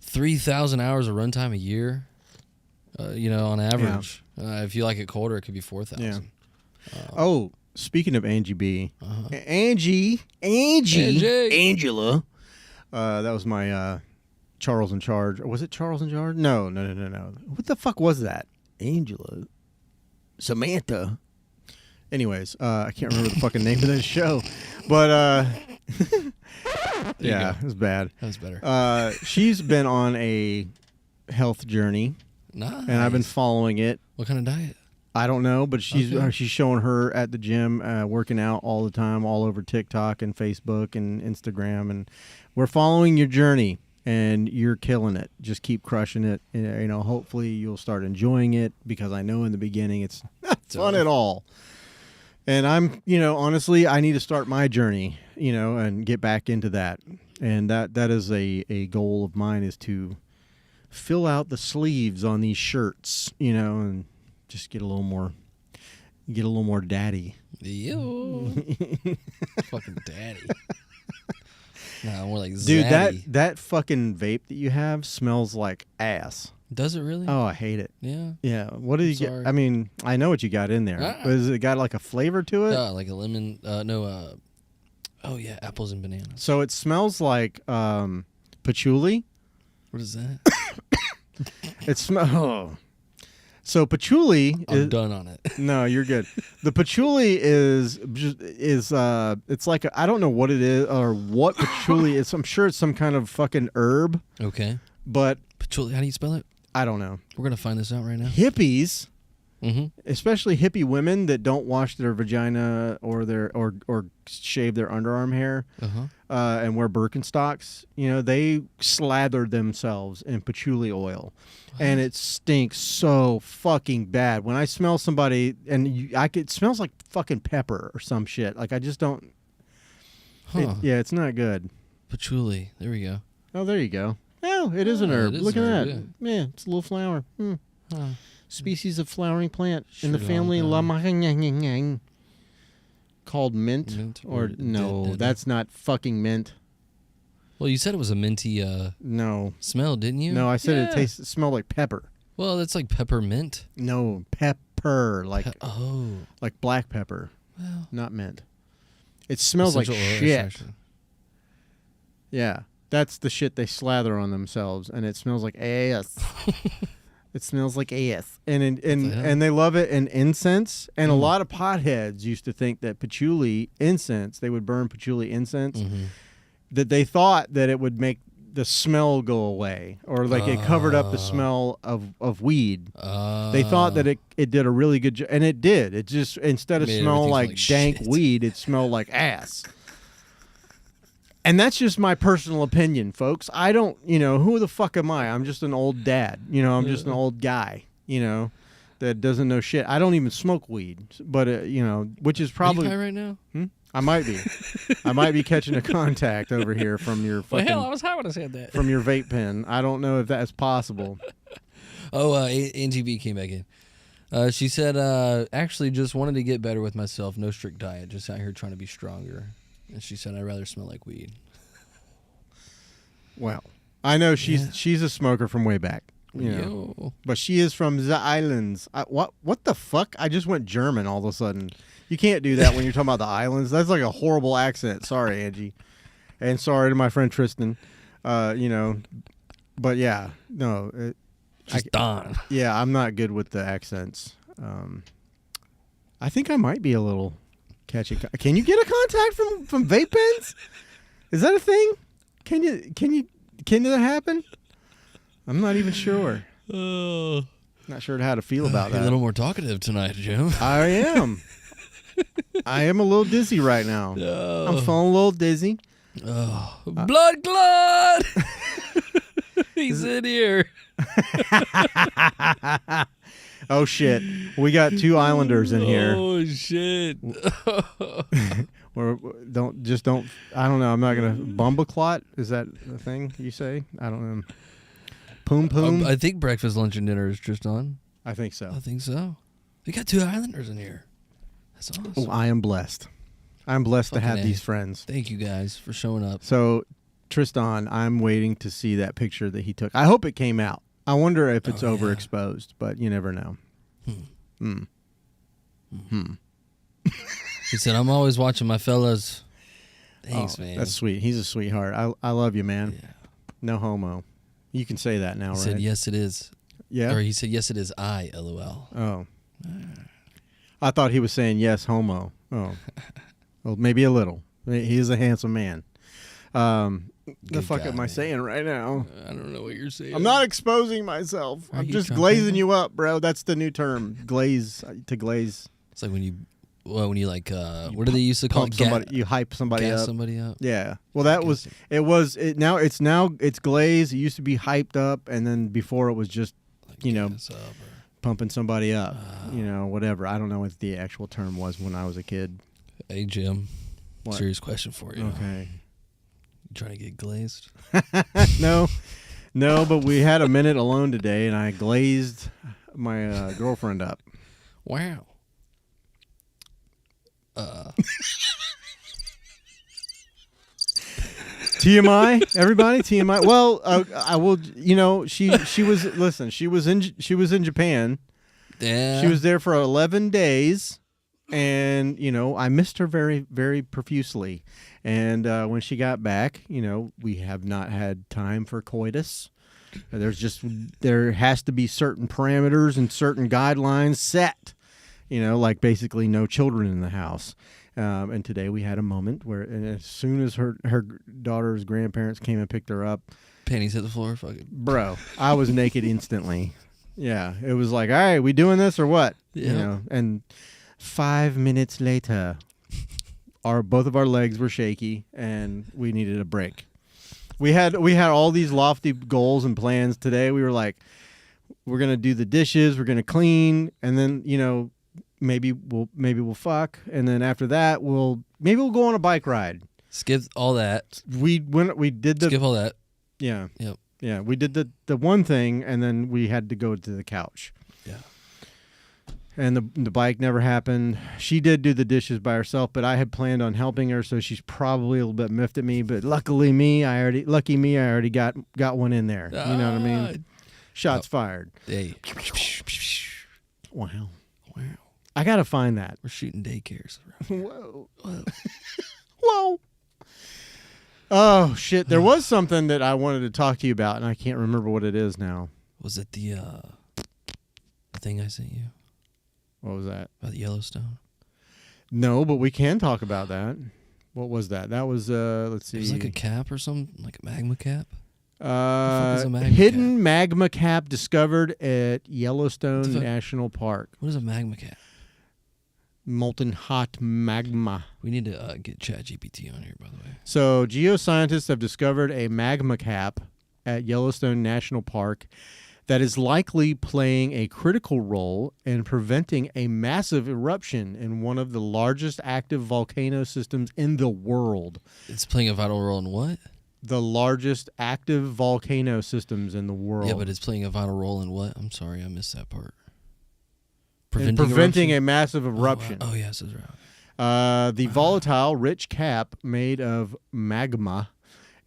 3,000 hours of runtime a year. On average. Yeah. If you like it colder, it could be 4,000. Yeah. Speaking of Angie B, Angela. That was my Charles in Charge. Was it Charles in Charge? No. What the fuck was that? Angela. Samantha. Anyways, I can't remember the fucking name of that show. But, yeah, it was bad. That was better. She's been on a health journey. Nice. And I've been following it. What kind of diet? I don't know, but she's showing her at the gym, working out all the time, all over TikTok and Facebook and Instagram. And we're following your journey, and you're killing it. Just keep crushing it. Hopefully you'll start enjoying it, because I know in the beginning it's not fun at all. And I'm, honestly, I need to start my journey, and get back into that. And that is a goal of mine, is to fill out the sleeves on these shirts, and just get a little more daddy. Ew. Fucking daddy. No, more like dude, zaddy. that fucking vape that you have smells like ass. Does it really? Oh, I hate it. Yeah. Yeah. What did you get? I mean, I know what you got in there. Has it got like a flavor to it? Like a lemon. Apples and bananas. So it smells like patchouli. What is that? It smells. So patchouli. I'm done on it. No, you're good. The patchouli is it's like I don't know what it is or what patchouli is. I'm sure it's some kind of fucking herb. Okay. But patchouli, how do you spell it? I don't know. We're gonna find this out right now. Hippies. Especially hippie women that don't wash their vagina or shave their underarm hair and wear Birkenstocks, they slather themselves in patchouli oil. What? And it stinks so fucking bad. When I smell somebody, it smells like fucking pepper or some shit. Like I just don't. It's not good. Patchouli. There we go. Oh, there you go. Oh, it is an herb. Look at that. Yeah, it's a little flower. Species of flowering plant in the family Lamahang, called mint or no, that's not fucking mint. Well, you said it was a minty smell, didn't you? No, I said it smelled like pepper. Well, that's like peppermint. No, pepper, like like black pepper. Well, not mint. It smells like shit. Yeah, that's the shit they slather on themselves, and it smells like ass. It smells like ass, and they love it in incense. And a lot of potheads used to think that patchouli incense, they would burn patchouli incense, that they thought that it would make the smell go away, or like it covered up the smell of weed. They thought that it did a really good job, and it did. It just, instead of smelling like dank weed, it smelled like ass. And that's just my personal opinion, folks. I don't, who the fuck am I? I'm just an old dad. I'm just an old guy, that doesn't know shit. I don't even smoke weed, but, which is probably... Are you high right now? I might be. I might be catching a contact over here from your fucking... Well, hell, I was high when I said that. From your vape pen. I don't know if that's possible. Angie B came back in. She said, actually just wanted to get better with myself. No strict diet. Just out here trying to be stronger. And she said, I'd rather smell like weed. Well, I know she's a smoker from way back. But she is from the islands. What the fuck? I just went German all of a sudden. You can't do that when you're talking about the islands. That's like a horrible accent. Sorry, Angie. And sorry to my friend Tristan. But yeah, no. Just Don. Yeah, I'm not good with the accents. I think I might be a little... Can you get a contact from vape pens? Is that a thing? Can that happen? I'm not even sure. Not sure how to feel about that. You're a little more talkative tonight, Jim. I am. I am a little dizzy right now. I'm feeling a little dizzy. Blood clot! He's in here. Oh shit! We got two Islanders in here. Oh shit! don't. I don't know. I'm not gonna bumbleclot. Is that the thing you say? I don't know. Poom. I think breakfast, lunch, and dinner is just on. I think so. We got two Islanders in here. That's awesome. I am blessed. I'm blessed to have these friends. Thank you guys for showing up. So, Tristan, I'm waiting to see that picture that he took. I hope it came out. I wonder if it's overexposed, but you never know. He said, I'm always watching my fellas. Thanks, man. That's sweet. He's a sweetheart. I love you, man. Yeah. No homo. You can say that now, He right? said, yes, it is. Yeah? Or he said, yes, it is I, LOL. Oh. I thought he was saying yes, homo. Oh. Well, maybe a little. He is a handsome man. The fuck am I saying right now? I don't know what you're saying. I'm not exposing myself. I'm just glazing you up, bro. That's the new term. Glaze. To glaze. It's like when you like, what do they used to call it? Somebody, you hype somebody gas up. somebody up. Yeah. Well, now it's glaze. It used to be hyped up, and then before it was just, like pumping somebody up. Whatever. I don't know what the actual term was when I was a kid. Hey, Jim. What? Serious question for you. Okay. You trying to get glazed? No, but we had a minute alone today, and I glazed my girlfriend up. Wow. TMI, everybody, TMI. Well, I will. She was. Listen, she was in Japan. Yeah. She was there for 11 days, and I missed her very, very profusely. And when she got back, we have not had time for coitus. There has to be certain parameters and certain guidelines set. Like basically no children in the house. And today we had a moment where, and as soon as her daughter's grandparents came and picked her up, panties hit the floor, fucking bro, I was naked instantly. Yeah, it was like, all right, we doing this or what? Yeah. And 5 minutes later, both of our legs were shaky and we needed a break. We had all these lofty goals and plans today. We were like, we're gonna do the dishes, we're gonna clean, and then maybe we'll fuck, and then after that we'll go on a bike ride. Skip all that. Skip all that. Yeah. Yep. Yeah, we did the one thing, and then we had to go to the couch. Yeah. And the bike never happened. She did do the dishes by herself, but I had planned on helping her, so she's probably a little bit miffed at me. But lucky me, I already got one in there. You know what I mean? Shots fired. Hey. Wow. I gotta find that. We're shooting daycares. Whoa. Whoa. Oh shit! There was something that I wanted to talk to you about, and I can't remember what it is now. Was it the thing I sent you? What was that? About Yellowstone? No, but we can talk about that. What was that? That was let's see. It was like a cap or something, like a magma cap. Hidden magma cap discovered at Yellowstone National Park. What is a magma cap? Molten hot magma. We need to get ChatGPT on here, by the way. So geoscientists have discovered a magma cap at Yellowstone National Park that is likely playing a critical role in preventing a massive eruption in one of the largest active volcano systems in the world. It's playing a vital role in what? The largest active volcano systems in the world. Yeah, but it's playing a vital role in what? I'm sorry, I missed that part. Preventing a massive eruption. Oh, yes, that's right. The volatile, rich cap made of magma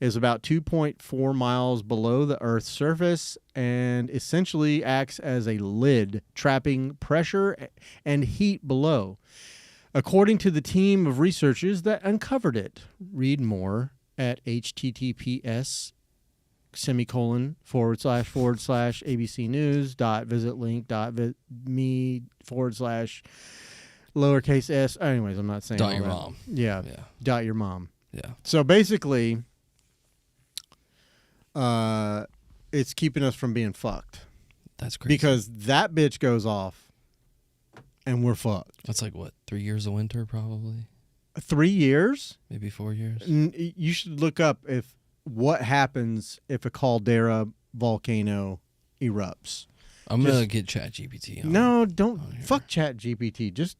is about 2.4 miles below the Earth's surface and essentially acts as a lid, trapping pressure and heat below. According to the team of researchers that uncovered it, read more at https://abc news.visitlink.me/lowercase s. Anyways, I'm not saying dot your mom. Yeah. Dot your mom. Yeah. So basically, it's keeping us from being fucked. That's crazy. Because that bitch goes off and we're fucked. That's like what, 3 years of winter probably? 3 years? Maybe 4 years. You should look up what happens if a caldera volcano erupts. I'm going to get ChatGPT on. No, don't. Fuck ChatGPT. Just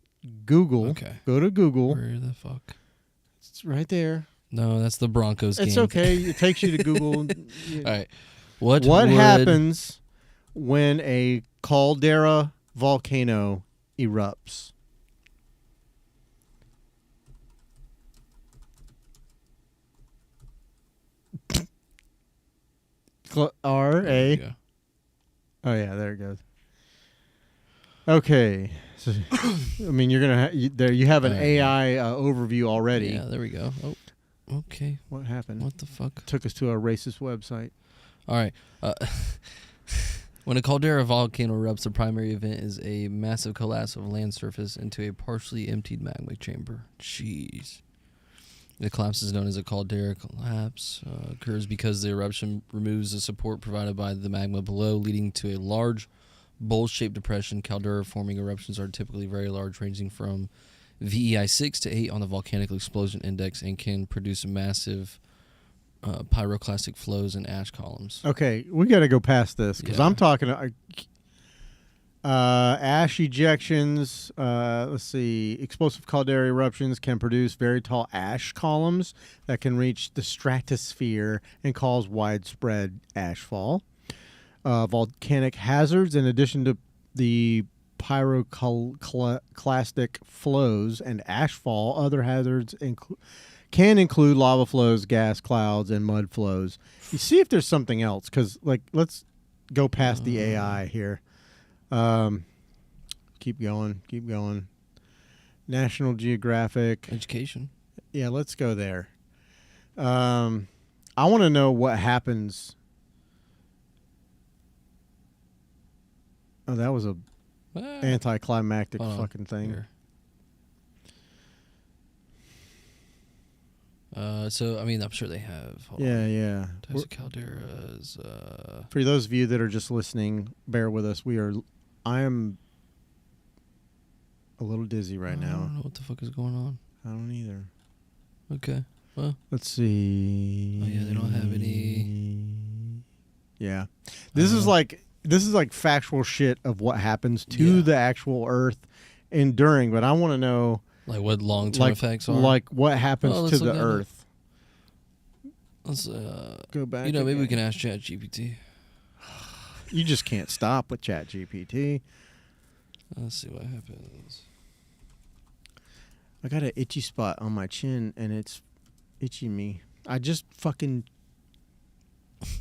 Google. Okay. Go to Google. Where the fuck? It's right there. No, that's the Broncos game. It's okay. It takes you to Google. All right. What happens when a caldera volcano erupts? R-A. Oh, yeah, there it goes. Okay. So, I mean, you're going to there. You have an AI overview already. Yeah, there we go. Oh, okay. What happened? What the fuck? Took us to a racist website. All right. When a caldera volcano erupts, the primary event is a massive collapse of land surface into a partially emptied magma chamber. Jeez. The collapse is known as a caldera collapse. Occurs because the eruption removes the support provided by the magma below, leading to a large bowl-shaped depression. Caldera-forming eruptions are typically very large, ranging from VEI 6 to 8 on the volcanic explosion index, and can produce massive pyroclastic flows and ash columns. Okay, we got to go past this because I'm talking ash ejections. Let's see. Explosive caldera eruptions can produce very tall ash columns that can reach the stratosphere and cause widespread ashfall. Volcanic hazards, in addition to the pyroclastic flows and ashfall, other hazards can include lava flows, gas clouds, and mud flows. You see if there's something else, because let's go past the AI here. Keep going. National Geographic. Education. Yeah, let's go there. I want to know what happens. Oh, that was a anticlimactic fucking thing. Here. So, I mean, I'm sure they have. Yeah. Types of calderas. For those of you that are just listening, bear with us. I am a little dizzy right now. I don't know what the fuck is going on. I don't either. Okay. Well, let's see. Oh, yeah, they don't have any. Yeah. This is like factual shit of what happens to the actual Earth enduring, but I want to know. Like what long-term effects are? Like what happens to the Earth. Let's go back. You know, maybe we can ask ChatGPT. You just can't stop with ChatGPT. Let's see what happens. I got an itchy spot on my chin, and it's itching me. I just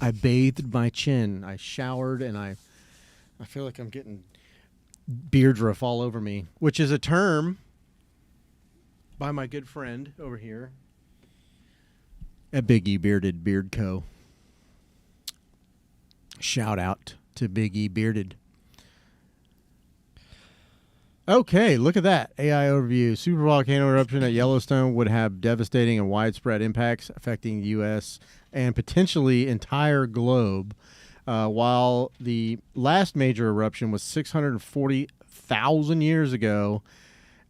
I bathed my chin. I showered, and I feel like I'm getting beardruff all over me, which is a term by my good friend over here at Big E Bearded Beard Co. Shout out to Big E Bearded. Okay, look at that. AI overview. Supervolcano eruption at Yellowstone would have devastating and widespread impacts affecting the U.S. and potentially entire globe. While the last major eruption was 640,000 years ago,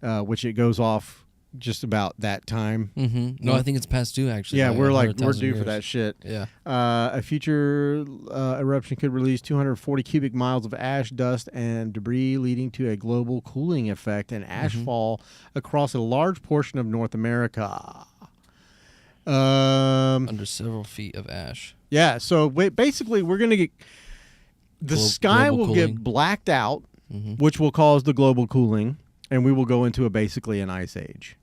which it goes off just about that time. Mm-hmm. No, I think it's past due, actually. Yeah, we're due for that shit. Yeah. A future eruption could release 240 cubic miles of ash, dust, and debris, leading to a global cooling effect and ashfall across a large portion of North America. Under several feet of ash. Yeah, so basically we're going to get... The sky will get blacked out, which will cause the global cooling, and we will go into basically an ice age.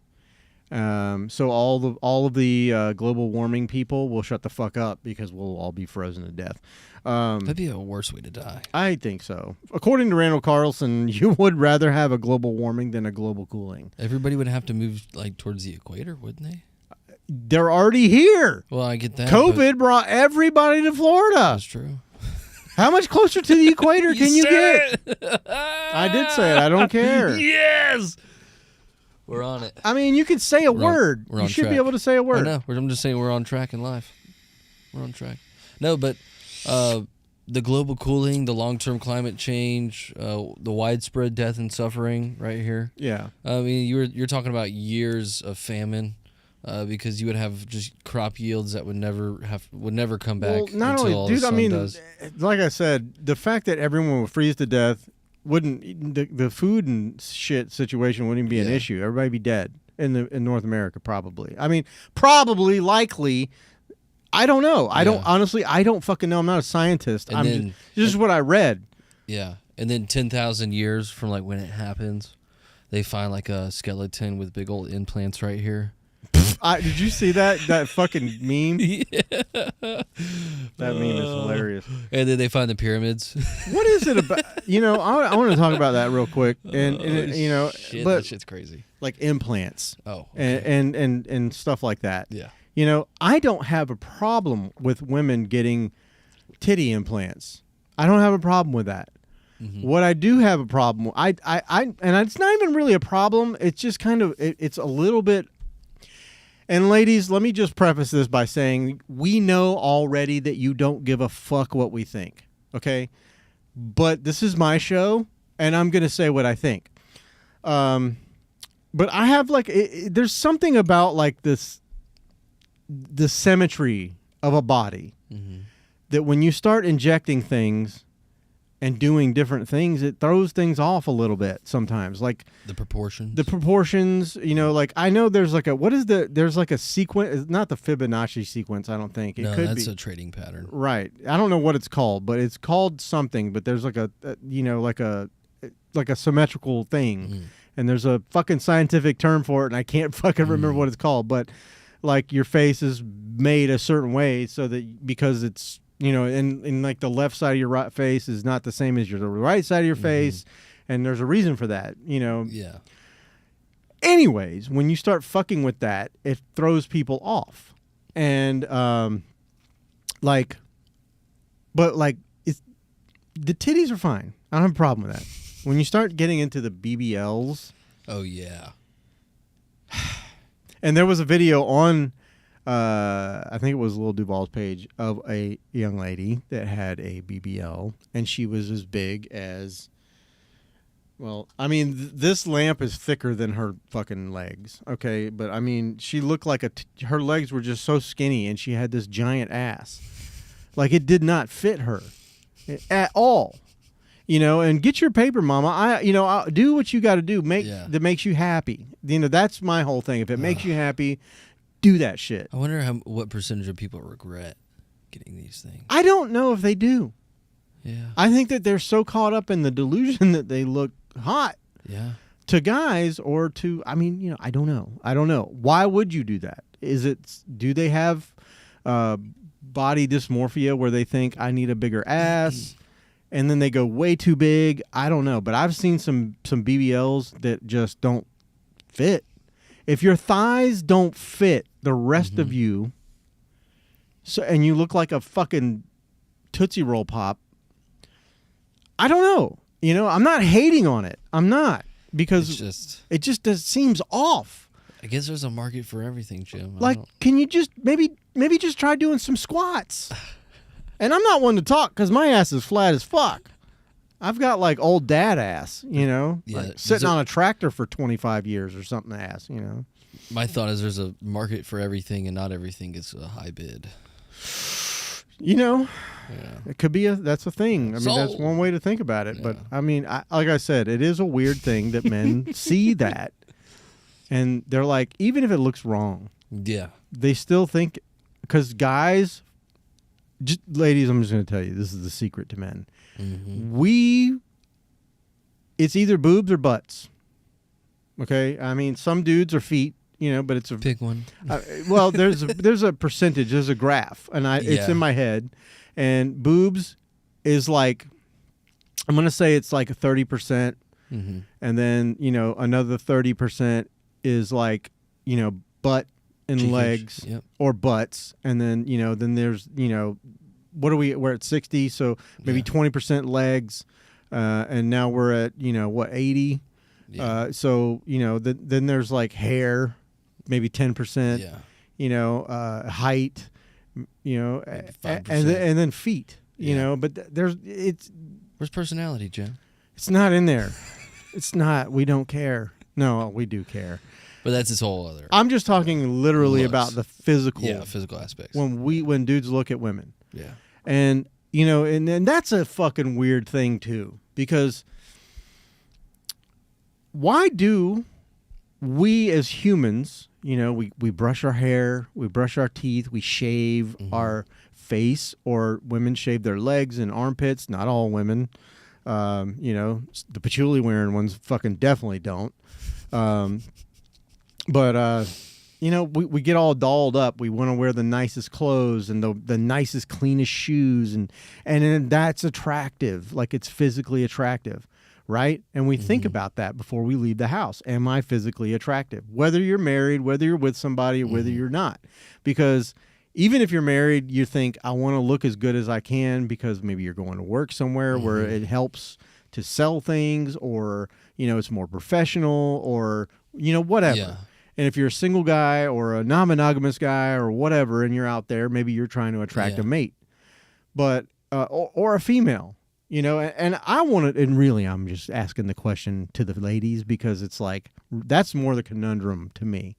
So all of the global warming people will shut the fuck up because we'll all be frozen to death. That'd be a worse way to die. I think so. According to Randall Carlson, you would rather have a global warming than a global cooling. Everybody would have to move towards the equator, wouldn't they? They're already here. Well, I get that. COVID brought everybody to Florida. That's true. How much closer to the equator can you get? I did say it. I don't care. Yes. We're on it. I mean, you could say a word. You should be able to say a word. I know. I'm just saying we're on track in life. We're on track. No, but the global cooling, the long-term climate change, the widespread death and suffering right here. Yeah. I mean, you're talking about years of famine. Because you would have just crop yields that would never come back. Well, not only, dude. I mean, like I said, the fact that everyone would freeze to death the food and shit situation wouldn't even be an issue. Everybody'd be dead in North America, probably. I mean, probably, likely. I don't know. I don't fucking know. I'm not a scientist. This is what I read. Yeah, and then 10,000 years from when it happens, they find a skeleton with big old implants right here. Did you see that fucking meme? Yeah. That meme is hilarious. And then they find the pyramids. What is it about? I want to talk about that real quick. And shit, but that shit's crazy. like implants. Oh, okay. and stuff like that. Yeah. I don't have a problem with women getting titty implants. I don't have a problem with that. Mm-hmm. What I do have a problem with, and it's not even really a problem. It's just kind of, it's a little bit. And ladies, let me just preface this by saying we know already that you don't give a fuck what we think. Okay, but this is my show, and I'm gonna say what I think. But I have there's something about like this, the symmetry of a body, mm-hmm. that when you start injecting things and doing different things, it throws things off a little bit sometimes. Like the proportions. Like I know there's like a sequence, not the Fibonacci sequence, I don't think. It could that's be a trading pattern. Right. I don't know what it's called, but it's called something, but there's like a symmetrical thing. Mm. And there's a fucking scientific term for it, and I can't fucking remember what it's called, but like your face is made a certain way so that because it's and like the left side of your right face is not the same as the right side of your face, and there's a reason for that, Yeah. Anyways, when you start fucking with that, it throws people off, and the titties are fine. I don't have a problem with that. When you start getting into the BBLs, oh yeah. And there was a video on. I think it was Lil Duval's page of a young lady that had a BBL, and she was as big as. Well, I mean, this lamp is thicker than her fucking legs, okay? But I mean, she looked like her legs were just so skinny, and she had this giant ass, like it did not fit her at all, And get your paper, mama. I'll do what you got to do, that makes you happy. That's my whole thing. If it makes you happy. Do that shit. I wonder what percentage of people regret getting these things. I don't know if they do. Yeah. I think that they're so caught up in the delusion that they look hot. Yeah. To guys or to, I don't know. Why would you do that? Do they have body dysmorphia where they think I need a bigger ass and then they go way too big? I don't know. But I've seen some BBLs that just don't fit. If your thighs don't fit the rest of you, and you look like a fucking Tootsie Roll Pop, I don't know. I'm not hating on it. I'm not, because it just seems off. I guess there's a market for everything, Jim. Can you just maybe just try doing some squats? And I'm not one to talk because my ass is flat as fuck. I've got like old dad ass, Yeah, sitting on a tractor for 25 years or something ass, My thought is there's a market for everything and not everything is a high bid. Yeah. It could be that's a thing. I mean, that's one way to think about it. Yeah. But I mean, like I said, it is a weird thing that men see that. And they're like, even if it looks wrong, they still think, because guys, ladies, I'm just going to tell you, this is the secret to men. Mm-hmm. It's either boobs or butts. Okay, I mean, some dudes are feet, but it's a pick one. Well, there's a percentage, there's a graph, and it's in my head, and boobs is like, I'm gonna say it's like 30%, and then another 30% is like butt and Cheekish. legs, or butts, and then then there's we're at 60, so maybe 20% legs, and now we're at 80. Yeah. So then there's like hair, maybe 10%. Yeah. Height, and then feet. But where's personality, Jim? It's not in there. It's not. We don't care. No, we do care. But that's his whole other. I'm just talking literally looks. about the physical. Yeah, physical aspects. When dudes look at women. Yeah. And and that's a fucking weird thing too, because why do we as humans, we brush our hair, we brush our teeth, we shave our face, or women shave their legs and armpits. Not all women. The patchouli wearing ones fucking definitely don't. But we get all dolled up. We want to wear the nicest clothes and the nicest, cleanest shoes, and then that's attractive. Like, it's physically attractive, right? And we think about that before we leave the house. Am I physically attractive? Whether you're married, whether you're with somebody, or whether you're not. Because even if you're married, you think, I want to look as good as I can, because maybe you're going to work somewhere where it helps to sell things, or, it's more professional, or, whatever. Yeah. And if you're a single guy or a non-monogamous guy or whatever, and you're out there, maybe you're trying to attract a mate, but or a female, And I want to, and really, I'm just asking the question to the ladies, because it's like, that's more the conundrum to me.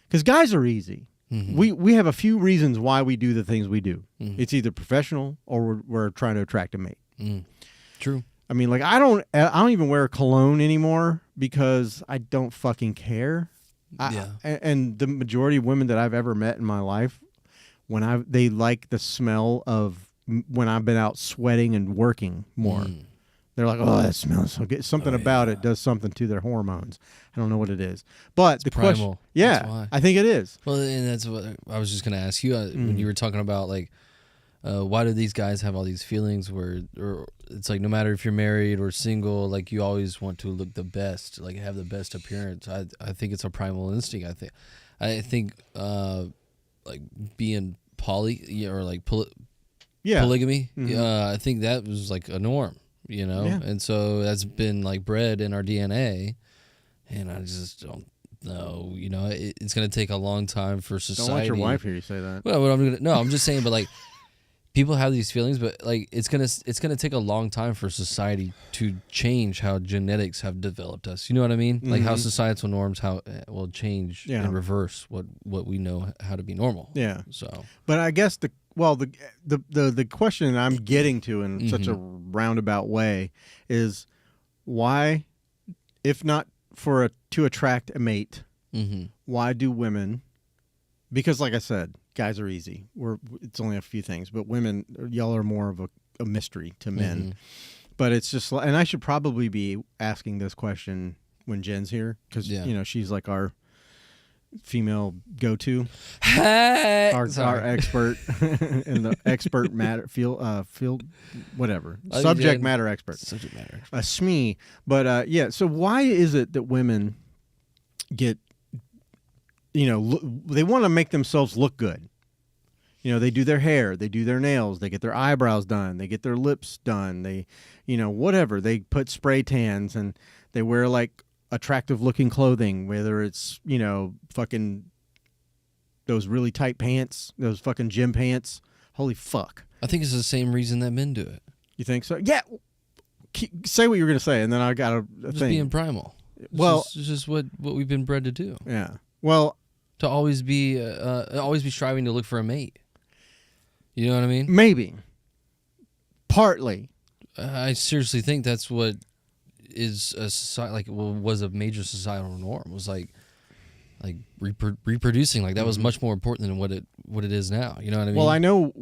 Because guys are easy. We have a few reasons why we do the things we do. It's either professional or we're trying to attract a mate. True. I mean, like, I don't even wear cologne anymore because I don't fucking care. And the majority of women that I've ever met in my life, they like the smell of when I've been out sweating and working more. They're like, oh, that smells so good. Something about it does something to their hormones. I don't know what it is. But it's the primal. question, I think it is. Well, and that's what I was just going to ask you when you were talking about, like, why do these guys have all these feelings where, or it's like, no matter if you're married or single, like, you always want to look the best, like, have the best appearance. I think it's a primal instinct. I think like being poly or like polygamy. I think that was like a norm, and so that's been like bred in our DNA, and I just don't know. It's gonna take a long time for society. Don't let your wife hear you say that. Well, I'm just saying, but like, people have these feelings, but like, it's gonna take a long time for society to change how genetics have developed us. You know what I mean? Like, how societal norms will change and reverse what we know how to be normal. Yeah. So, but I guess the question I'm getting to in such a roundabout way is, why, if not to attract a mate, why do women? Because, like I said, guys are easy. It's only a few things, but women, y'all are more of a mystery to men. But it's just, and I should probably be asking this question when Jen's here, because she's like our female go-to, our expert in the expert matter field, whatever, subject matter expert, a SME. But so why is it that women get, they want to make themselves look good? They do their hair, they do their nails, they get their eyebrows done, they get their lips done, they, whatever. They put spray tans, and they wear like attractive looking clothing, whether it's, fucking those really tight pants, those fucking gym pants. Holy fuck. I think it's the same reason that men do it. You think so? Yeah. Say what you were going to say, and then I got a just thing. Being primal. It's just what we've been bred to do. Yeah. Well, to always be striving to look for a mate. You know what I mean? Maybe. Partly. I seriously think that's what is a society, was a major societal norm, was like reproducing. Like, that was much more important than what it is now. You know what I mean? Well, I know,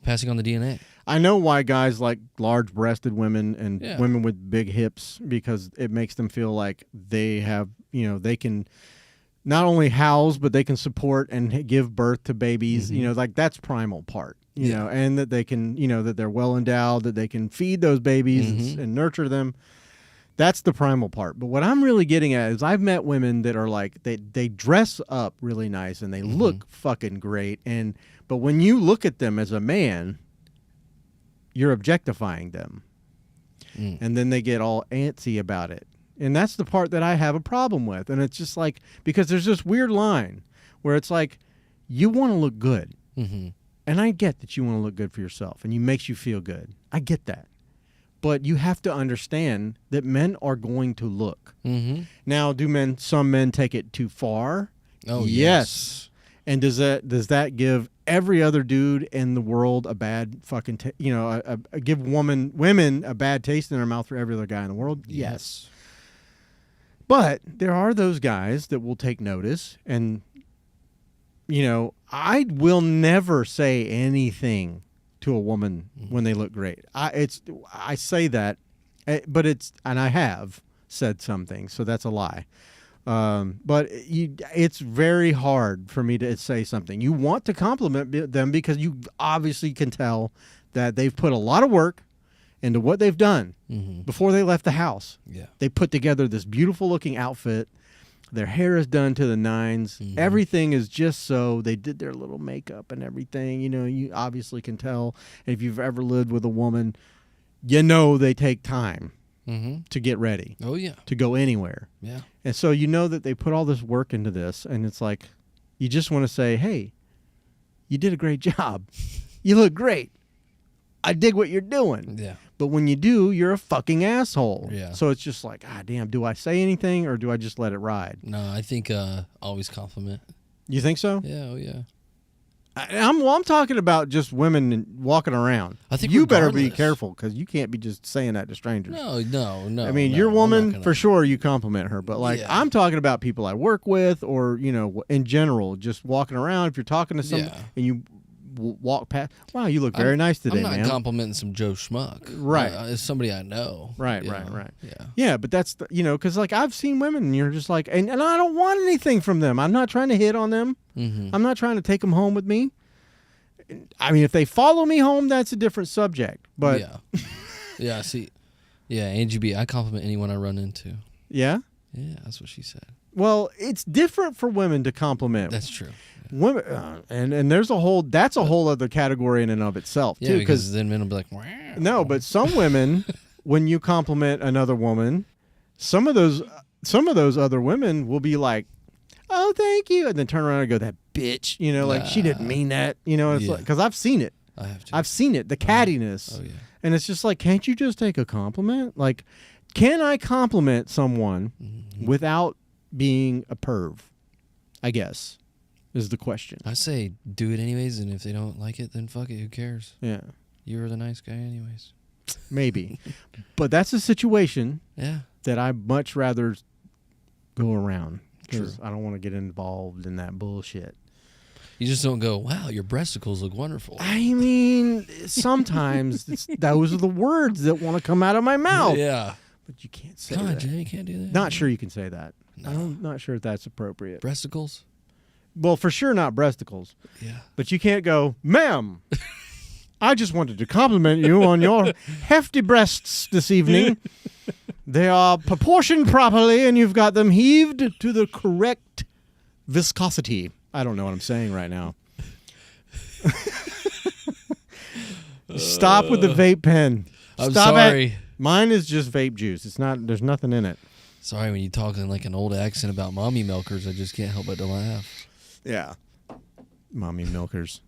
passing on the DNA. I know why guys like large-breasted women and women with big hips, because it makes them feel like they have, they can not only house, but they can support and give birth to babies. Like, that's primal part. And that they can, that they're well endowed, that they can feed those babies and nurture them. That's the primal part. But what I'm really getting at is, I've met women that are like, they dress up really nice and they look fucking great. But when you look at them as a man, you're objectifying them. And then they get all antsy about it. And that's the part that I have a problem with. And it's just like, because there's this weird line where it's like, you want to look good. And I get that you want to look good for yourself, and it makes you feel good. I get that. But you have to understand that men are going to look. Now, some men take it too far? Oh, yes. And does that give every other dude in the world a bad fucking, give women a bad taste in their mouth for every other guy in the world? Yes. But there are those guys that will take notice, and I will never say anything to a woman when they look great. I say that, but and I have said something, so that's a lie. But it's very hard for me to say something. You want to compliment them because you obviously can tell that they've put a lot of work into what they've done before they left the house. Yeah. They put together this beautiful looking outfit. Their hair is done to the nines. Everything is just so. They did their little makeup and everything. You know, you obviously can tell. And if you've ever lived with a woman, you know they take time to get ready. Oh, yeah. To go anywhere. Yeah. And so you know that they put all this work into this, and it's like you just want to say, hey, you did a great job. You look great. I dig what you're doing. Yeah. But when you do, you're a fucking asshole. Yeah. So it's just like, damn, do I say anything or do I just let it ride? No, I think always compliment. You think so? Yeah, oh yeah. I'm talking about just women walking around. I think you better be regardless. careful because you can't be just saying that to strangers. No. I mean, no, your I'm woman, not gonna- for sure, you compliment her. But, like, Yeah. I'm talking about people I work with or, you know, in general, just walking around. If you're talking to someone and you walk past, wow, you look very nice today, I'm not man. complimenting some Joe Schmuck. Right. It's somebody I know. Right. Yeah. Yeah, but that's, because, like, I've seen women and you're just like, and I don't want anything from them. I'm not trying to hit on them. I'm not trying to take them home with me. I mean, if they follow me home, that's a different subject. But yeah. See, yeah, Angie B. I compliment anyone I run into. Yeah, that's what she said. Well, it's different for women to compliment. That's true. Women, and there's that's a whole other category in and of itself too. Because then men will be like, wow. No, but some women, when you compliment another woman, some of those other women will be like, oh, thank you, and then turn around and go, that bitch, like she didn't mean that, it's like, because I've seen it. I've seen it, the cattiness. Oh, yeah. And it's just like, can't you just take a compliment? Like, can I compliment someone without being a perv? I guess is the question. I say do it anyways, and if they don't like it, then fuck it. Who cares? Yeah. You're the nice guy anyways. Maybe. But that's a situation that I'd much rather go around. Because I don't want to get involved in that bullshit. You just don't go, wow, your breasticles look wonderful. I mean, sometimes those are the words that want to come out of my mouth. Yeah. But you can't say Come on, that. Jay, you can't do that. Not sure you can say that. No. I'm not sure if that's appropriate. Breasticles? Well, for sure not breasticles. Yeah. But you can't go, ma'am, I just wanted to compliment you on your hefty breasts this evening. They are proportioned properly, and you've got them heaved to the correct viscosity. I don't know what I'm saying right now. Stop with the vape pen. I'm Stop sorry. it. Mine is just vape juice. It's not. There's nothing in it. Sorry, when you talk in like an old accent about mommy milkers, I just can't help but to laugh. Yeah. Mommy milkers.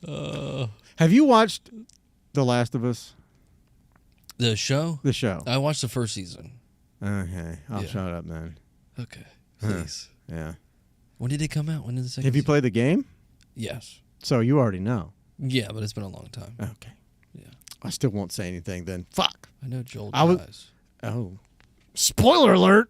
Have you watched The Last of Us? The show? The show. I watched the first season. Okay. I'll shut up then. Okay. Please. Yeah. When did it come out? When did the second Have you season? played the game? Yes. So you already know. Yeah, but it's been a long time. Okay. Yeah. I still won't say anything then. Fuck. I know Joel I was- dies. Oh. Spoiler alert.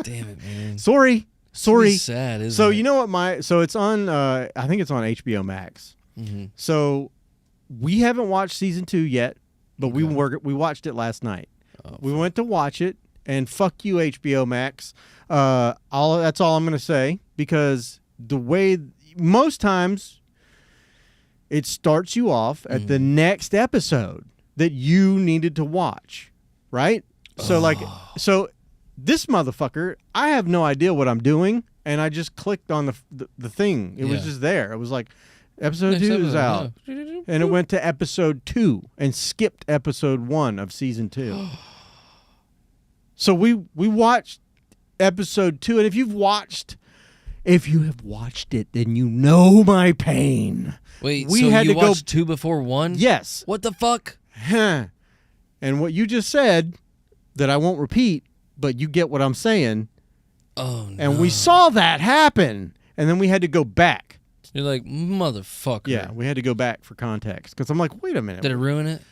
Damn it, man. Sorry. It's sad, isn't So it? you know what so it's on I think it's on HBO Max. Mm-hmm. So we haven't watched season 2 yet, but we watched it last night. We went to watch it, and fuck you, HBO Max. That's all I'm gonna say, because the way most times it starts you off at the next episode that you needed to watch, right? So this motherfucker, I have no idea what I'm doing, and I just clicked on the thing. It was just there. It was like, episode 2 is out. And it went to episode 2 and skipped episode 1 of season 2. So we watched episode 2, and if you have watched it, then you know my pain. Wait, we so had you to go watched 2 before 1? Yes. What the fuck? Huh. And what you just said that I won't repeat, but you get what I'm saying. Oh, no. And we saw that happen, and then we had to go back. You're like, motherfucker. Yeah, we had to go back for context, because I'm like, wait a minute. Did it ruin it?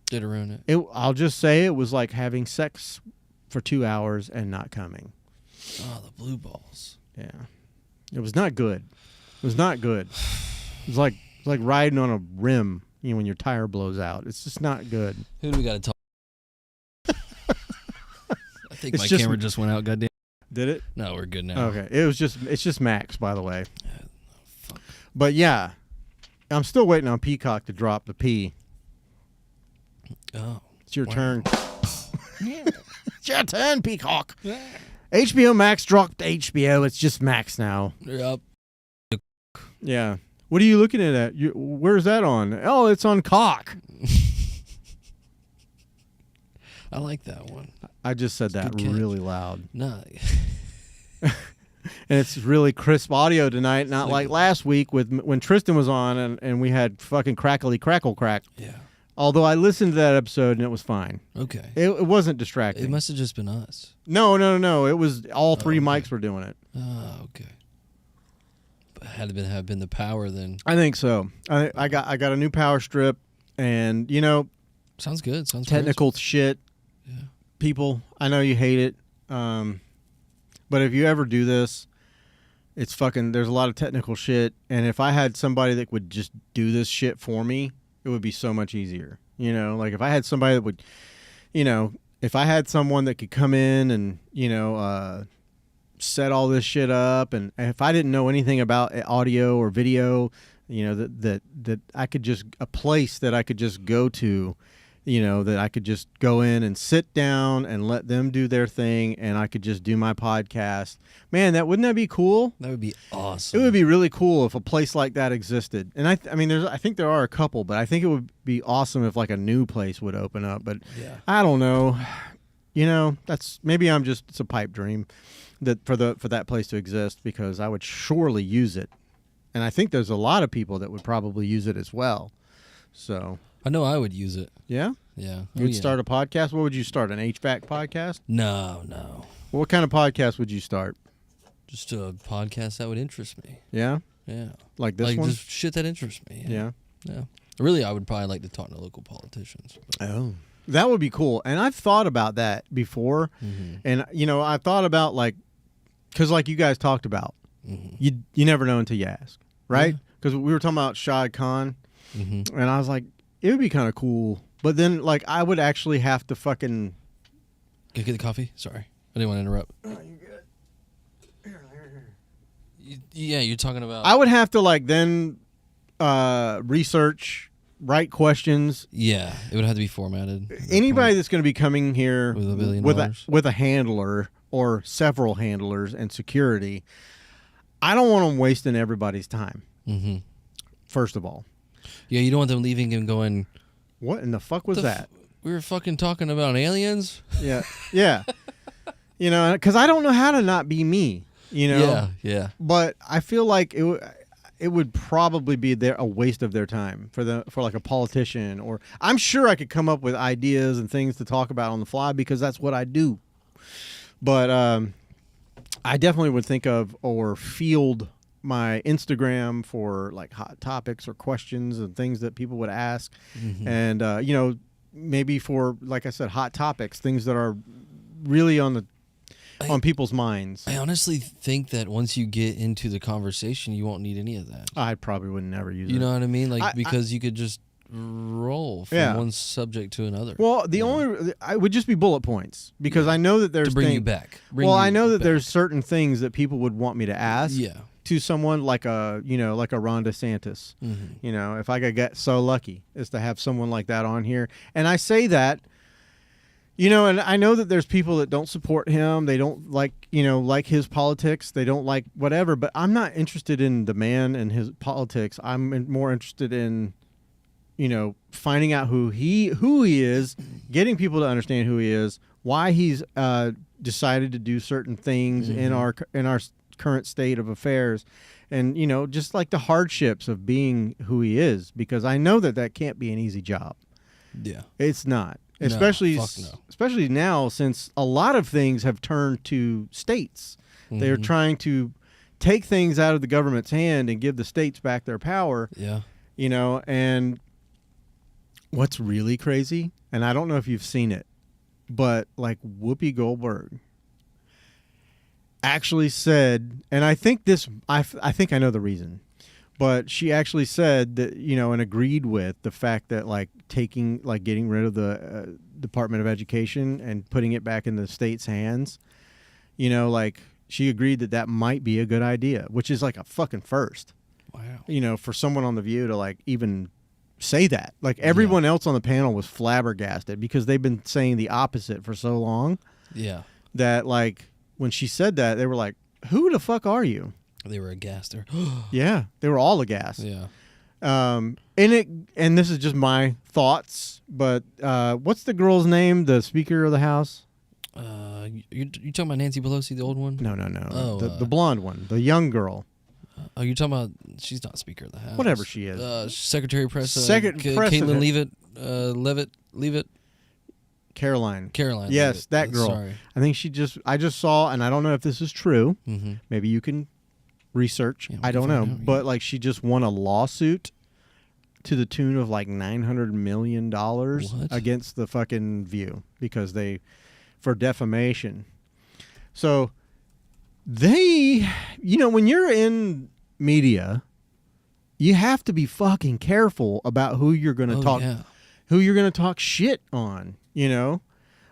Did it ruin it? I'll just say it was like having sex for 2 hours and not coming. Oh, the blue balls. Yeah. It was not good. It was not good. It was like riding on a rim when your tire blows out. It's just not good. Who do we got to talk? I think It's my just- camera just went out. Goddamn. Did it? No, we're good now. Okay. It's just Max, by the way. Fuck. But yeah, I'm still waiting on Peacock to drop the P. Oh. It's your Wow. turn. Yeah. It's your turn, Peacock. HBO Max dropped HBO. It's just Max now. Yep. Yeah. What are you looking at? Where's that on? Oh, it's on Cock. I like that one. I just said that good catch. really loud. No. And it's really crisp audio tonight, not like last week when Tristan was on and we had fucking crackly crackle crack. Yeah. Although I listened to that episode and it was fine. Okay. It wasn't distracting. It must have just been us. No. It was all three okay. mics were doing it. Oh, okay. But had it have been the power, then I think so. I got a new power strip, and sounds good. Sounds technical shit. Yeah. People, I know you hate it, but if you ever do this, it's fucking. There's a lot of technical shit, and if I had somebody that would just do this shit for me, it would be so much easier. Like if I had somebody that would, if I had someone that could come in and set all this shit up, and if I didn't know anything about audio or video, that I could just a place that I could just go to. That I could just go in and sit down and let them do their thing, and I could just do my podcast. Man, wouldn't that be cool? That would be awesome. It would be really cool if a place like that existed. And I think there are a couple, but I think it would be awesome if like a new place would open up. But Yeah. I don't know. That's maybe it's a pipe dream that for that place to exist, because I would surely use it, and I think there's a lot of people that would probably use it as well. So. I know I would use it. Yeah? Yeah. You'd start a podcast? What would you start? An HVAC podcast? No. What kind of podcast would you start? Just a podcast that would interest me. Yeah? Yeah. Like this one? Just shit that interests me. Yeah. Really, I would probably like to talk to local politicians. Oh. That would be cool. And I've thought about that before. Mm-hmm. And, I thought about because like you guys talked about, Mm-hmm. you never know until you ask, right? Yeah. Because we were talking about Shad Khan, Mm-hmm. and I was like, it would be kind of cool. But then, I would actually have to fucking... Get the coffee? Sorry. I didn't want to interrupt. Oh, you good? Yeah, you're talking about... I would have to, then research, write questions. Yeah, it would have to be formatted. Anybody that's going to be coming here With $1 billion. with a handler or several handlers and security, I don't want them wasting everybody's time, Mm-hmm. first of all. Yeah, you don't want them leaving and going... What in the fuck was that? We were fucking talking about aliens? Yeah. Yeah. Because I don't know how to not be me, Yeah. But I feel like it would probably be a waste of their time for like a politician, or I'm sure I could come up with ideas and things to talk about on the fly because that's what I do. But I definitely would think of or field my Instagram for like hot topics or questions and things that people would ask. Mm-hmm. And, maybe for, like I said, hot topics, things that are really on people's minds. I honestly think that once you get into the conversation, you won't need any of that. I probably would never use it. You know what I mean? Because you could just roll from one subject to another. Well, I would just be bullet points, because I know that there's to bring you back. I know that there's certain things that people would want me to ask. Yeah. To someone like a Ron DeSantis. Mm-hmm. If I could get so lucky is to have someone like that on here. And I say that, and I know that there's people that don't support him. They don't like his politics. They don't like whatever, but I'm not interested in the man and his politics. I'm more interested in, finding out who he is, getting people to understand who he is, why he's decided to do certain things in our current state of affairs, and just like the hardships of being who he is, because I know that can't be an easy job. Yeah, it's not, especially now, since a lot of things have turned to states. Mm-hmm. They're trying to take things out of the government's hand and give the states back their power. Yeah, and what's really crazy, and I don't know if you've seen it, but like Whoopi Goldberg actually said, and I think I know the reason. But she actually said that, and agreed with the fact that getting rid of the Department of Education and putting it back in the state's hands, she agreed that might be a good idea, which is like a fucking first. Wow. For someone on The View to even say that. Everyone else on the panel was flabbergasted because they've been saying the opposite for so long. Yeah. That when she said that, they were like, "Who the fuck are you?" They were aghast. Yeah, they were all aghast. Yeah. And this is just my thoughts, but what's the girl's name? The Speaker of the House? You talking about Nancy Pelosi, the old one? No. Oh, the blonde one, the young girl. You talking about? She's not Speaker of the House. Whatever she is. Secretary of Press. Caitlin Leavitt. Caroline. Leavitt. Yes, that girl. Sorry. I think I just saw, and I don't know if this is true. Mm-hmm. Maybe you can research. Yeah, I don't know. But she just won a lawsuit to the tune of $900 million against the fucking View because for defamation. So they, when you're in media, you have to be fucking careful about who you're going to who you're going to talk shit on,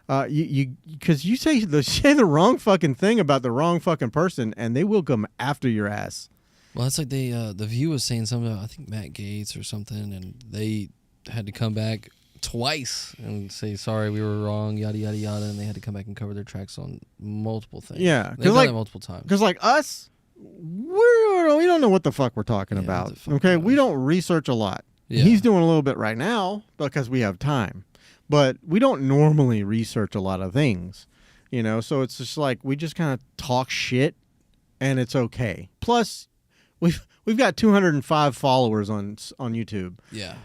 because you say the wrong fucking thing about the wrong fucking person and they will come after your ass. Well, that's like the View was saying something about, I think, Matt Gaetz or something, and they had to come back twice and say, sorry, we were wrong, yada, yada, yada, and they had to come back and cover their tracks on multiple things. Yeah. They've done that multiple times. Because us, we don't know what the fuck we're talking about. Okay? We don't research a lot. Yeah. He's doing a little bit right now because we have time. But we don't normally research a lot of things, so it's just we just kind of talk shit and it's okay. Plus, we've got 205 followers on YouTube. Yeah.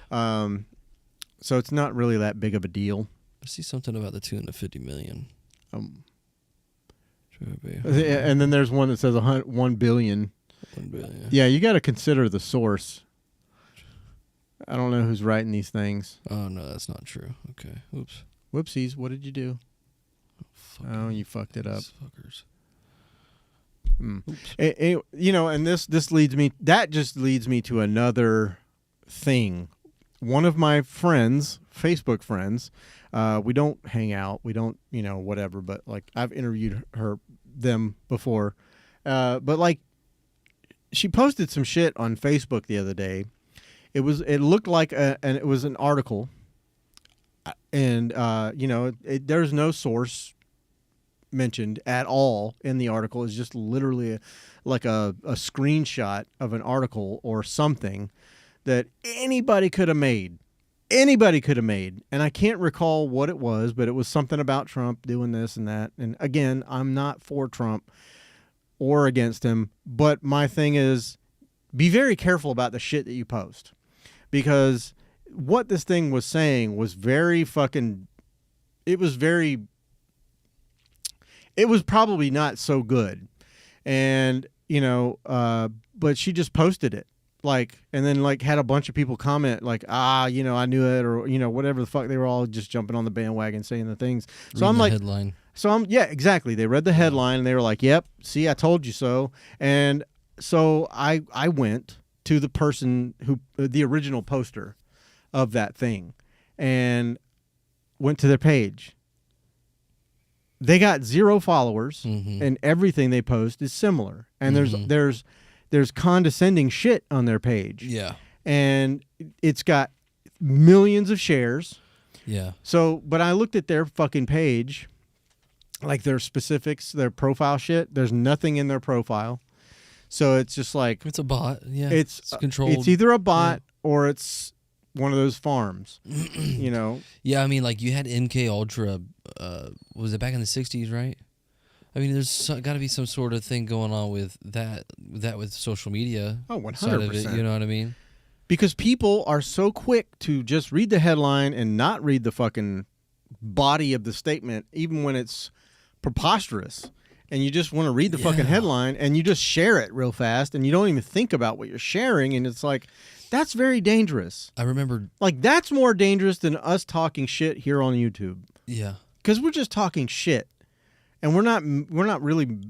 So it's not really that big of a deal. I see something about the 250 million. And then there's one that says 1 billion. 1 billion. Yeah, you got to consider the source. I don't know who's writing these things. Oh, no, that's not true. Okay. Oops. Whoopsies. What did you do? Oh, you fucked it up. Fuckers. And this leads me. That just leads me to another thing. One of my friends, Facebook friends, we don't hang out. We don't, whatever. But I've interviewed them before. But she posted some shit on Facebook the other day. It looked like it was an article, and there's no source mentioned at all in the article. It's just literally a screenshot of an article or something that anybody could have made. Anybody could have made, and I can't recall what it was, but it was something about Trump doing this and that. And again, I'm not for Trump or against him, but my thing is, be very careful about the shit that you post. Because what this thing was saying was very fucking... It was probably not so good. And, but she just posted it. And then had a bunch of people comment I knew it, or, whatever the fuck. They were all just jumping on the bandwagon saying the things. So I'm headline. Yeah, exactly. They read the headline and they were like, yep, see, I told you so. And so I went to the person the original poster of that thing, and went to their page. They got 0 followers, and everything they post is similar. And there's condescending shit on their page. Yeah. And it's got millions of shares. Yeah. So, but I looked at their fucking page, their specifics, their profile shit. There's nothing in their profile. So it's just it's a bot. Yeah. It's controlled. It's either a bot or it's one of those farms, Yeah, I mean, you had MK Ultra. Was it back in the 60s, right? I mean, there's got to be some sort of thing going on with that with social media. Oh, 100%. Side of it, you know what I mean? Because people are so quick to just read the headline and not read the fucking body of the statement, even when it's preposterous. And you just want to read the fucking headline, and you just share it real fast, and you don't even think about what you're sharing, and it's that's very dangerous. I remember... that's more dangerous than us talking shit here on YouTube. Yeah. Because we're just talking shit, and we're not really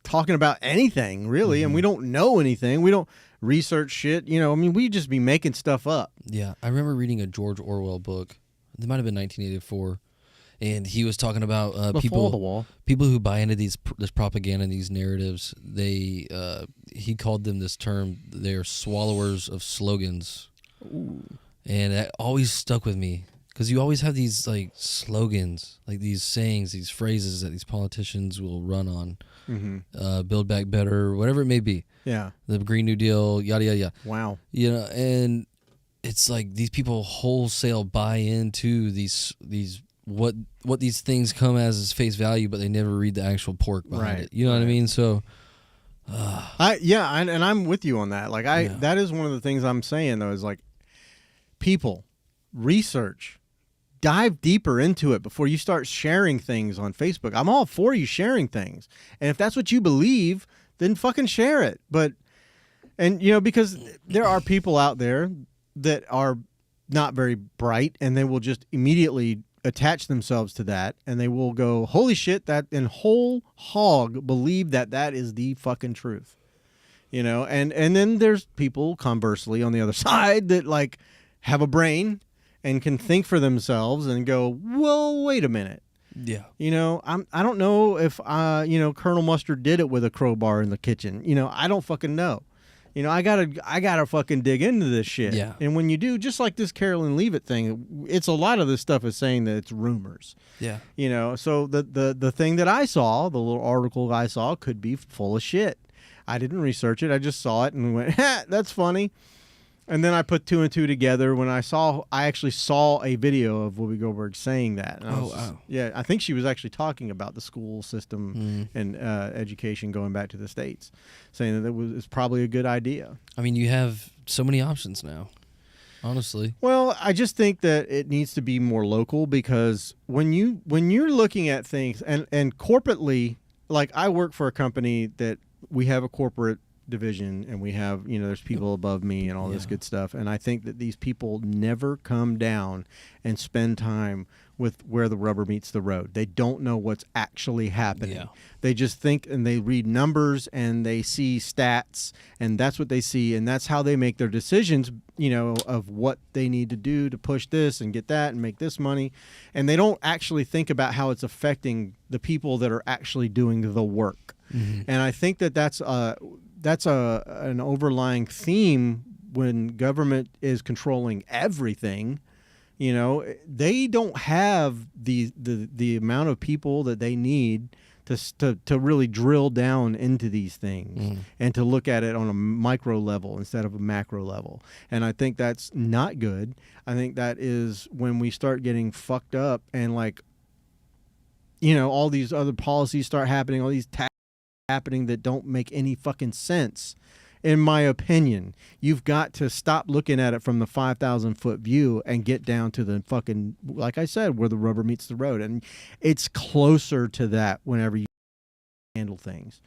talking about anything really, and we don't know anything. We don't research shit. You know, I mean, we just be making stuff up. Yeah, I remember reading a George Orwell book. It might have been 1984, and he was talking about people who buy into this propaganda, these narratives. He called them this term. They're swallowers of slogans. Ooh. And that always stuck with me. Because you always have these like slogans, like these sayings, these phrases that these politicians will run on. Build back better, whatever it may be. Yeah. The Green New Deal, yada, yada, yada. Wow. You know, and it's like these people wholesale buy into these what these things come as face value, but they never read the actual pork behind it. You know what I mean? So... and I'm with you on that. Like that is one of the things I'm saying though, is like, people, research. Dive deeper into it before you start sharing things on Facebook. I'm all for you sharing things. And if that's what you believe, then fucking share it. And you know, because there are people out there that are not very bright and they will just immediately attach themselves to that and they will go, holy shit, that and whole hog believe that is the fucking truth. You know, and then there's people conversely on the other side that like have a brain and can think for themselves and go, well, wait a minute. Yeah. You know, I don't know if Colonel Mustard did it with a crowbar in the kitchen. You know, I don't fucking know. You know, I gotta fucking dig into this shit. Yeah. And when you do, just like this Carolyn Leavitt thing, it's a lot of this stuff is saying that it's rumors. Yeah. You know, so the thing that I saw, the little article I saw, could be full of shit. I didn't research it. I just saw it and went, ha, that's funny. And then I put two and two together when I actually saw a video of Whoopi Goldberg saying that. And wow. Yeah, I think she was actually talking about the school system and education going back to the States, saying that it's probably a good idea. I mean, you have so many options now, honestly. Well, I just think that it needs to be more local because when you're looking at things and corporately, like I work for a company that we have a corporate division and we have, you know, there's people above me and all this good stuff, and I think that these people never come down and spend time with where the rubber meets the road. They don't know what's actually happening. They just think and they read numbers and they see stats and that's what they see and that's how they make their decisions, you know, of what they need to do to push this and get that and make this money, and they don't actually think about how it's affecting the people that are actually doing the work. And I think that's an overlying theme when government is controlling everything. You know, they don't have the amount of people that they need to really drill down into these things and to look at it on a micro level instead of a macro level. And I think that's not good. I think that is when we start getting fucked up and, like, you know, all these other policies start happening, all these tax happening that don't make any fucking sense. In my opinion, you've got to stop looking at it from the 5,000-foot view and get down to the fucking, like I said, where the rubber meets the road. And it's closer to that whenever you handle things.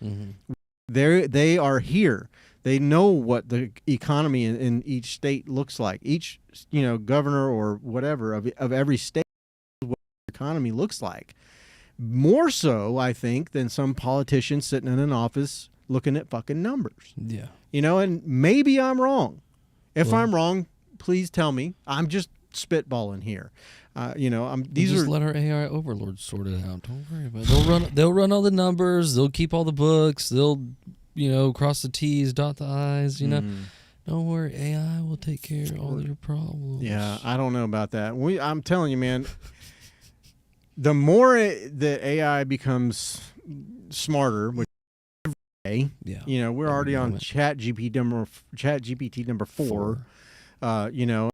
They are here. They know what the economy in each state looks like. Each, you know, governor or whatever of every state knows what the economy looks like. More so, I think, than some politician sitting in an office looking at fucking numbers. Yeah. You know, and maybe I'm wrong. If I'm wrong, please tell me. I'm just spitballing here. You know, let our AI overlords sort it out. Don't worry about it. They'll run all the numbers. They'll keep all the books. They'll, you know, cross the T's, dot the I's. You know, don't worry. AI will take care of all your problems. Yeah, I don't know about that. I'm telling you, man. The more the AI becomes smarter, which every day, you know, we're already on ChatGPT number 4. You know,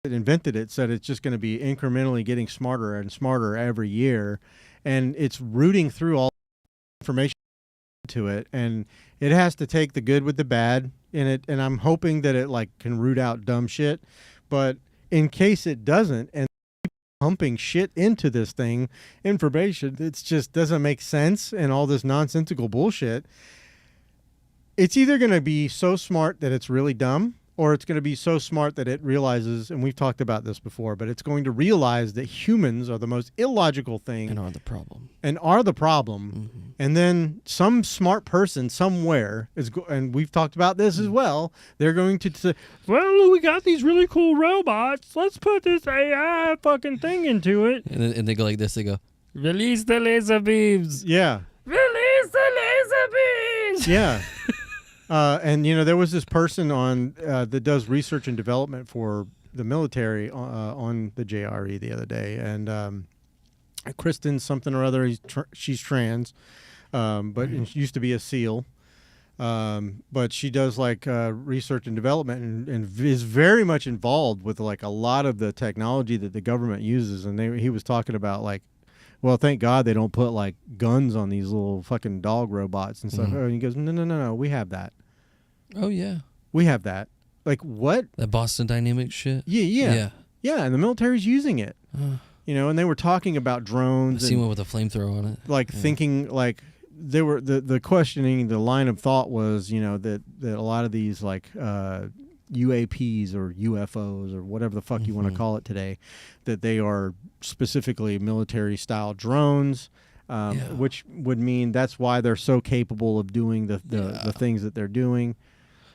it invented it, said it's just going to be incrementally getting smarter and smarter every year, and it's rooting through all the information to it, and it has to take the good with the bad in it. And I'm hoping that it like can root out dumb shit, but in case it doesn't, and pumping shit into this thing, information, it just doesn't make sense and all this nonsensical bullshit. It's either going to be so smart that it's really dumb, or it's going to be so smart that it realizes, and we've talked about this before, but it's going to realize that humans are the most illogical thing and are the problem. Mm-hmm. And then some smart person somewhere and we've talked about this as well. They're going to say, well, we got these really cool robots. Let's put this AI fucking thing into it. And they go like this. They go, release the laser beams. Yeah. Release the laser beams. Yeah. And, there was this person on that does research and development for the military on the JRE the other day. And Kristen something or other, she's trans, but she used to be a SEAL. But she does like research and development and is very much involved with like a lot of the technology that the government uses. And he was talking about like, well, thank God they don't put like guns on these little fucking dog robots and stuff. And he goes, no, we have that. Oh yeah, we have that. Like what? That Boston Dynamics shit. Yeah. And the military's using it. And they were talking about drones. I seen one with a flamethrower on it. Like thinking like they were the questioning. The line of thought was that a lot of these like UAPs or UFOs or whatever the fuck you want to call it today, that they are specifically military style drones, which would mean that's why they're so capable of doing the things that they're doing.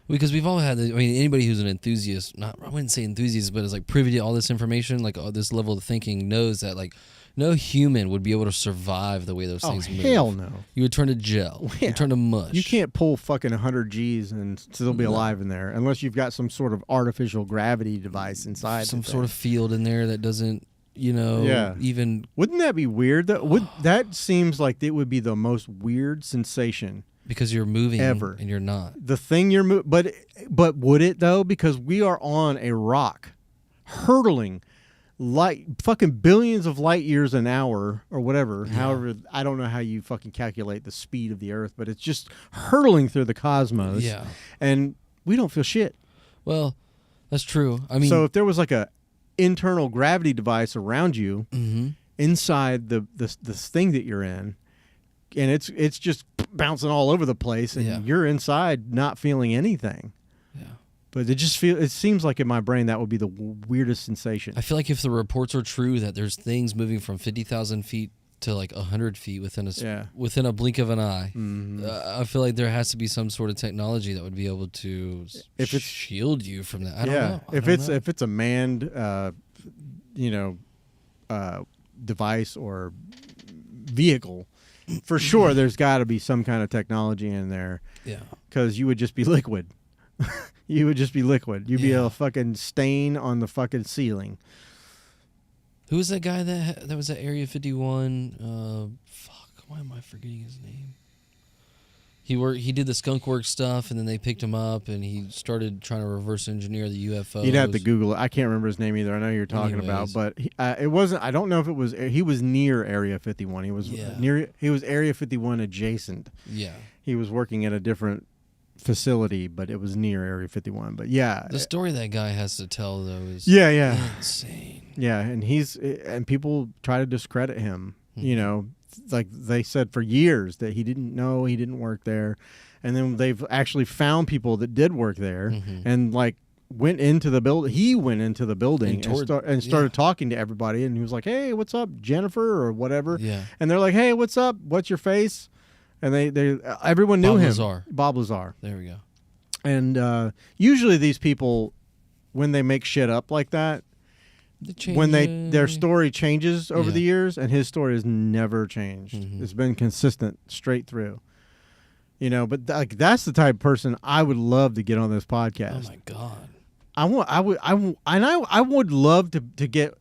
Because we've all had, anybody who's an enthusiast, I wouldn't say enthusiast, but is like privy to all this information, like all this level of thinking, knows that like no human would be able to survive the way those things move. Hell no. You would turn to gel. You'd turn to mush. You can't pull fucking 100 G's and still be alive in there unless you've got some sort of artificial gravity device inside. Some sort of field in there that doesn't, even... Wouldn't that be weird? That seems like it would be the most weird sensation. Because you're moving ever. And you're not. The thing you're moving... But would it, though? Because we are on a rock hurtling fucking billions of light years an hour or whatever. Yeah. However, I don't know how you fucking calculate the speed of the Earth, but it's just hurtling through the cosmos. Yeah. And we don't feel shit. Well, that's true. So if there was like a internal gravity device around you inside this thing that you're in, and it's just bouncing all over the place, and you're inside not feeling anything. Yeah. But it seems like in my brain that would be the weirdest sensation. I feel like if the reports are true that there's things moving from 50,000 feet to like 100 feet within a blink of an eye, I feel like there has to be some sort of technology that would be able to shield you from that. I don't know. If it's a manned, device or vehicle, for sure there's got to be some kind of technology in there. Yeah. Because you would just be liquid. You would just be liquid. You'd be a fucking stain on the fucking ceiling. Who was that guy that was at Area 51? Why am I forgetting his name? He did the skunk work stuff, and then they picked him up, and he started trying to reverse engineer the UFOs. You'd have to Google it. I can't remember his name either. I know who you're talking about, but it wasn't. I don't know if it was. He was near Area 51. He was near. He was Area 51 adjacent. Yeah. He was working at a different facility, but it was near Area 51. But yeah, the story that guy has to tell though is insane. Yeah, and people try to discredit him. Like they said for years that he didn't know, he didn't work there, and then they've actually found people that did work there and like went into the building. He went into the building and started talking to everybody, and he was like, "Hey, what's up, Jennifer?" or whatever. Yeah, and they're like, "Hey, what's up? What's your face?" And everyone knew him. Bob Lazar. There we go. And usually these people, when they make shit up like that, their story changes over the years, and his story has never changed. It's been consistent straight through. But that's the type of person I would love to get on this podcast. Oh my God. I would love to get.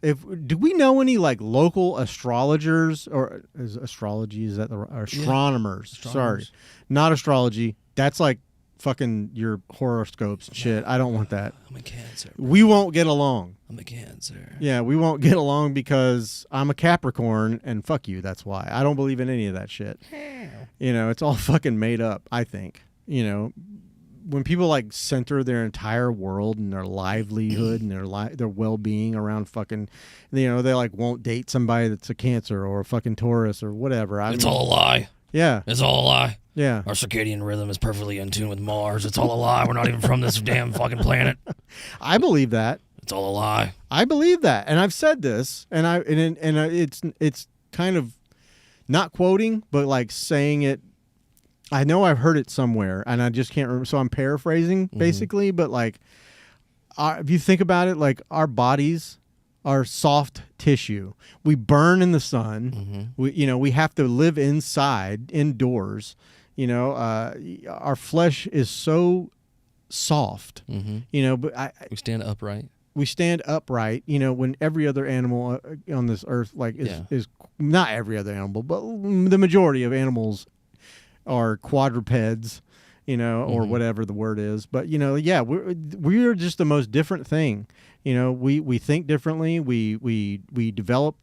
Do we know any like local astrologers or astrology? Is that the astronomers? Sorry, not astrology. That's like fucking your horoscopes and shit. I don't want that. I'm a Cancer. Bro. We won't get along. I'm a Cancer. Yeah, we won't get along because I'm a Capricorn and fuck you. That's why I don't believe in any of that shit. It's all fucking made up. I think. When people like center their entire world and their livelihood and their well-being around fucking, they like won't date somebody that's a Cancer or a fucking Taurus or whatever. It's all a lie. Yeah. It's all a lie. Yeah. Our circadian rhythm is perfectly in tune with Mars. It's all a lie. We're not even from this damn fucking planet. I believe that. It's all a lie. I believe that, and I've said this, and it's kind of not quoting, but like saying it. I know I've heard it somewhere, and I just can't remember. So I'm paraphrasing basically, but like, if you think about it, like our bodies are soft tissue. We burn in the sun. We have to live indoors. Our flesh is so soft. But we stand upright. We stand upright, when every other animal on this earth, like, is not every other animal, but the majority of animals are quadrupeds, or whatever the word is. But, we're just the most different thing. We think differently. We develop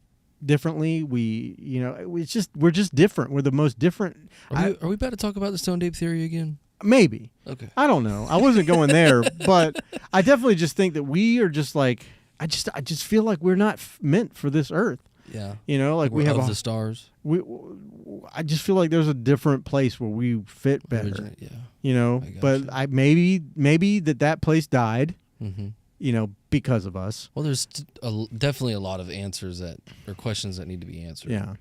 differently. We're just different. We're the most different. Are we about to talk about the Stone Ape theory again? Maybe. Okay. I don't know. I wasn't going there, but I definitely just think that we are just like, I just feel like we're not meant for this earth. Yeah. Like we have the stars. I just feel like there's a different place where we fit better. Yeah. But maybe that place died. Because of us. Well, there's definitely a lot of answers or questions that need to be answered. Yeah.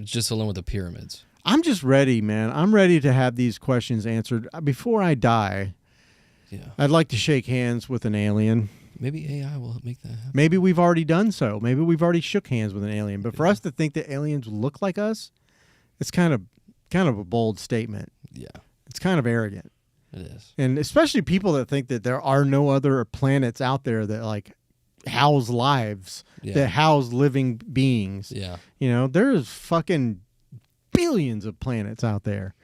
Just along with the pyramids. I'm just ready, man. I'm ready to have these questions answered before I die. Yeah. I'd like to shake hands with an alien. Maybe AI will make that happen. Maybe we've already done so. Maybe we've already shook hands with an alien. But for us to think that aliens look like us, it's kind of a bold statement. Yeah. It's kind of arrogant. It is. And especially people that think that there are no other planets out there that like house lives, that house living beings. Yeah. There's fucking billions of planets out there.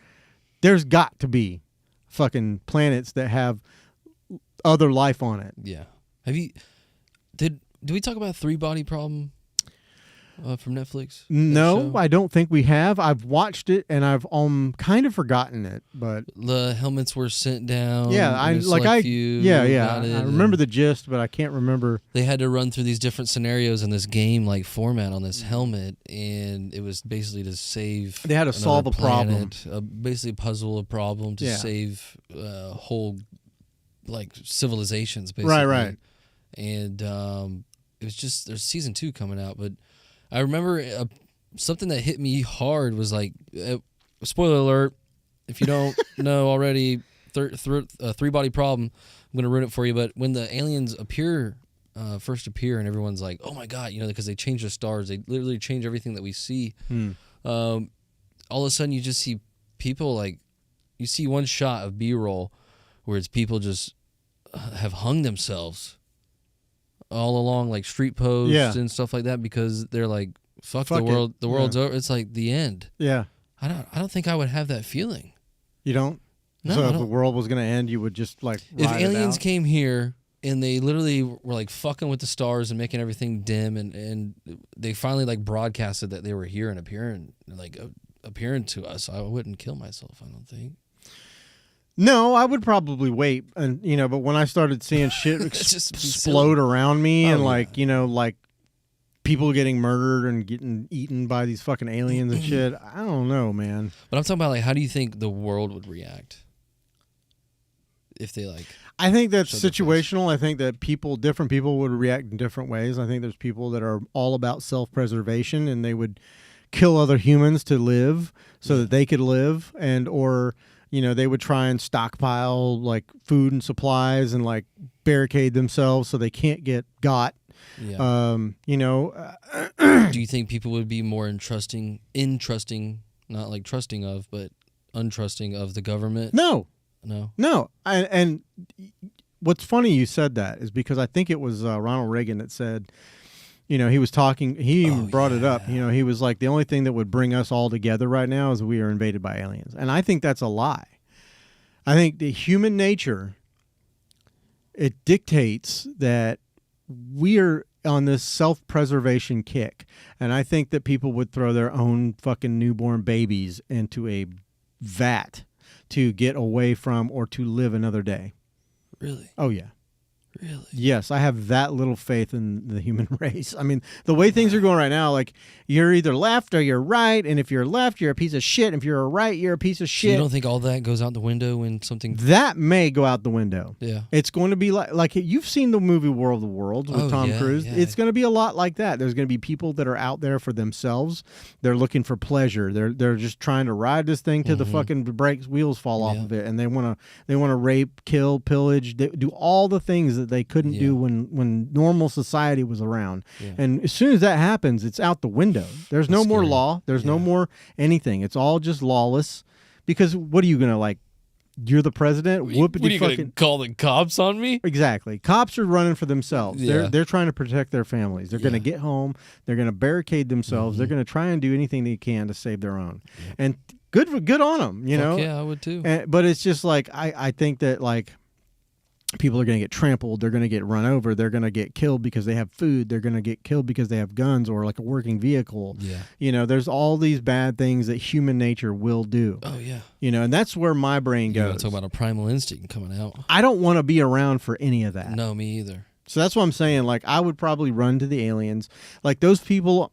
There's got to be fucking planets that have other life on it. Yeah. Did we talk about Three Body Problem from Netflix? No, I don't think we have. I've watched it and I've kind of forgotten it, but the helmets were sent down. Yeah, I remember the gist, but I can't remember. They had to run through these different scenarios in this game like format on this helmet, and it was basically to save. They had to solve a problem, basically puzzle a problem to save whole like civilizations, basically. Right. And it was just there's season 2 coming out, but I remember something that hit me hard was like, spoiler alert, if you don't know already, Three Body Problem, I'm going to ruin it for you, but when the aliens first appear and everyone's like, oh my God, because they change the stars, they literally change everything that we see. All of a sudden you just see people like, you see one shot of B-roll where it's people just have hung themselves all along like street posts and stuff like that because they're like, fuck the world. The world's over. It's like the end. Yeah. I don't think I would have that feeling. You don't? No. So if the world was going to end, you would just like if ride aliens it out? came here and they literally were like fucking with the stars and making everything dim and they finally like broadcasted that they were here and appearing to us, I wouldn't kill myself, I don't think. No, I would probably wait, and but when I started seeing shit explode around me, and like people getting murdered and getting eaten by these fucking aliens and shit, I don't know, man. But I'm talking about like, how do you think the world would react if they like? I think that's situational. I think that different people would react in different ways. I think there's people that are all about self-preservation, and they would kill other humans to live so that they could live, or they would try and stockpile like food and supplies and like barricade themselves so they can't get got. Yeah. Do you think people would be more entrusting, not like trusting of, but untrusting of the government? No. No. And what's funny you said that is because I think it was Ronald Reagan that said, he was talking, he even brought it up, he was like, the only thing that would bring us all together right now is we are invaded by aliens. And I think that's a lie. I think the human nature, it dictates that we are on this self-preservation kick. And I think that people would throw their own fucking newborn babies into a vat to get away from or to live another day. Really? Oh, yeah. Really? Yes, I have that little faith in the human race. I mean, the way things are going right now, like you're either left or you're right, and if you're left, you're a piece of shit. And if you're a right, you're a piece of shit. So you don't think all that goes out the window when something that may go out the window? Yeah, it's going to be like you've seen the movie World of Worlds with Tom Cruise. Yeah. It's going to be a lot like that. There's going to be people that are out there for themselves. They're looking for pleasure. They're just trying to ride this thing till the fucking brakes wheels fall off of it, and they want to rape, kill, pillage, do all the things that they couldn't do when normal society was around. Yeah. And as soon as that happens, it's out the window. There's no more law. There's no more anything. It's all just lawless. Because what are you going to like? You're the president. What are you going to call the cops on me? Exactly. Cops are running for themselves. Yeah. They're trying to protect their families. They're going to get home. They're going to barricade themselves. They're going to try and do anything they can to save their own. Yeah. And good on them. You know. Yeah, I would too. But it's just like I think that like. People are going to get trampled. They're going to get run over. They're going to get killed because they have food. They're going to get killed because they have guns or like a working vehicle. Yeah. You know, there's all these bad things that human nature will do. Oh, yeah. You know, and that's where my brain goes. You're talking about a primal instinct coming out. I don't want to be around for any of that. No, me either. So that's what I'm saying. Like, I would probably run to the aliens. Like, those people...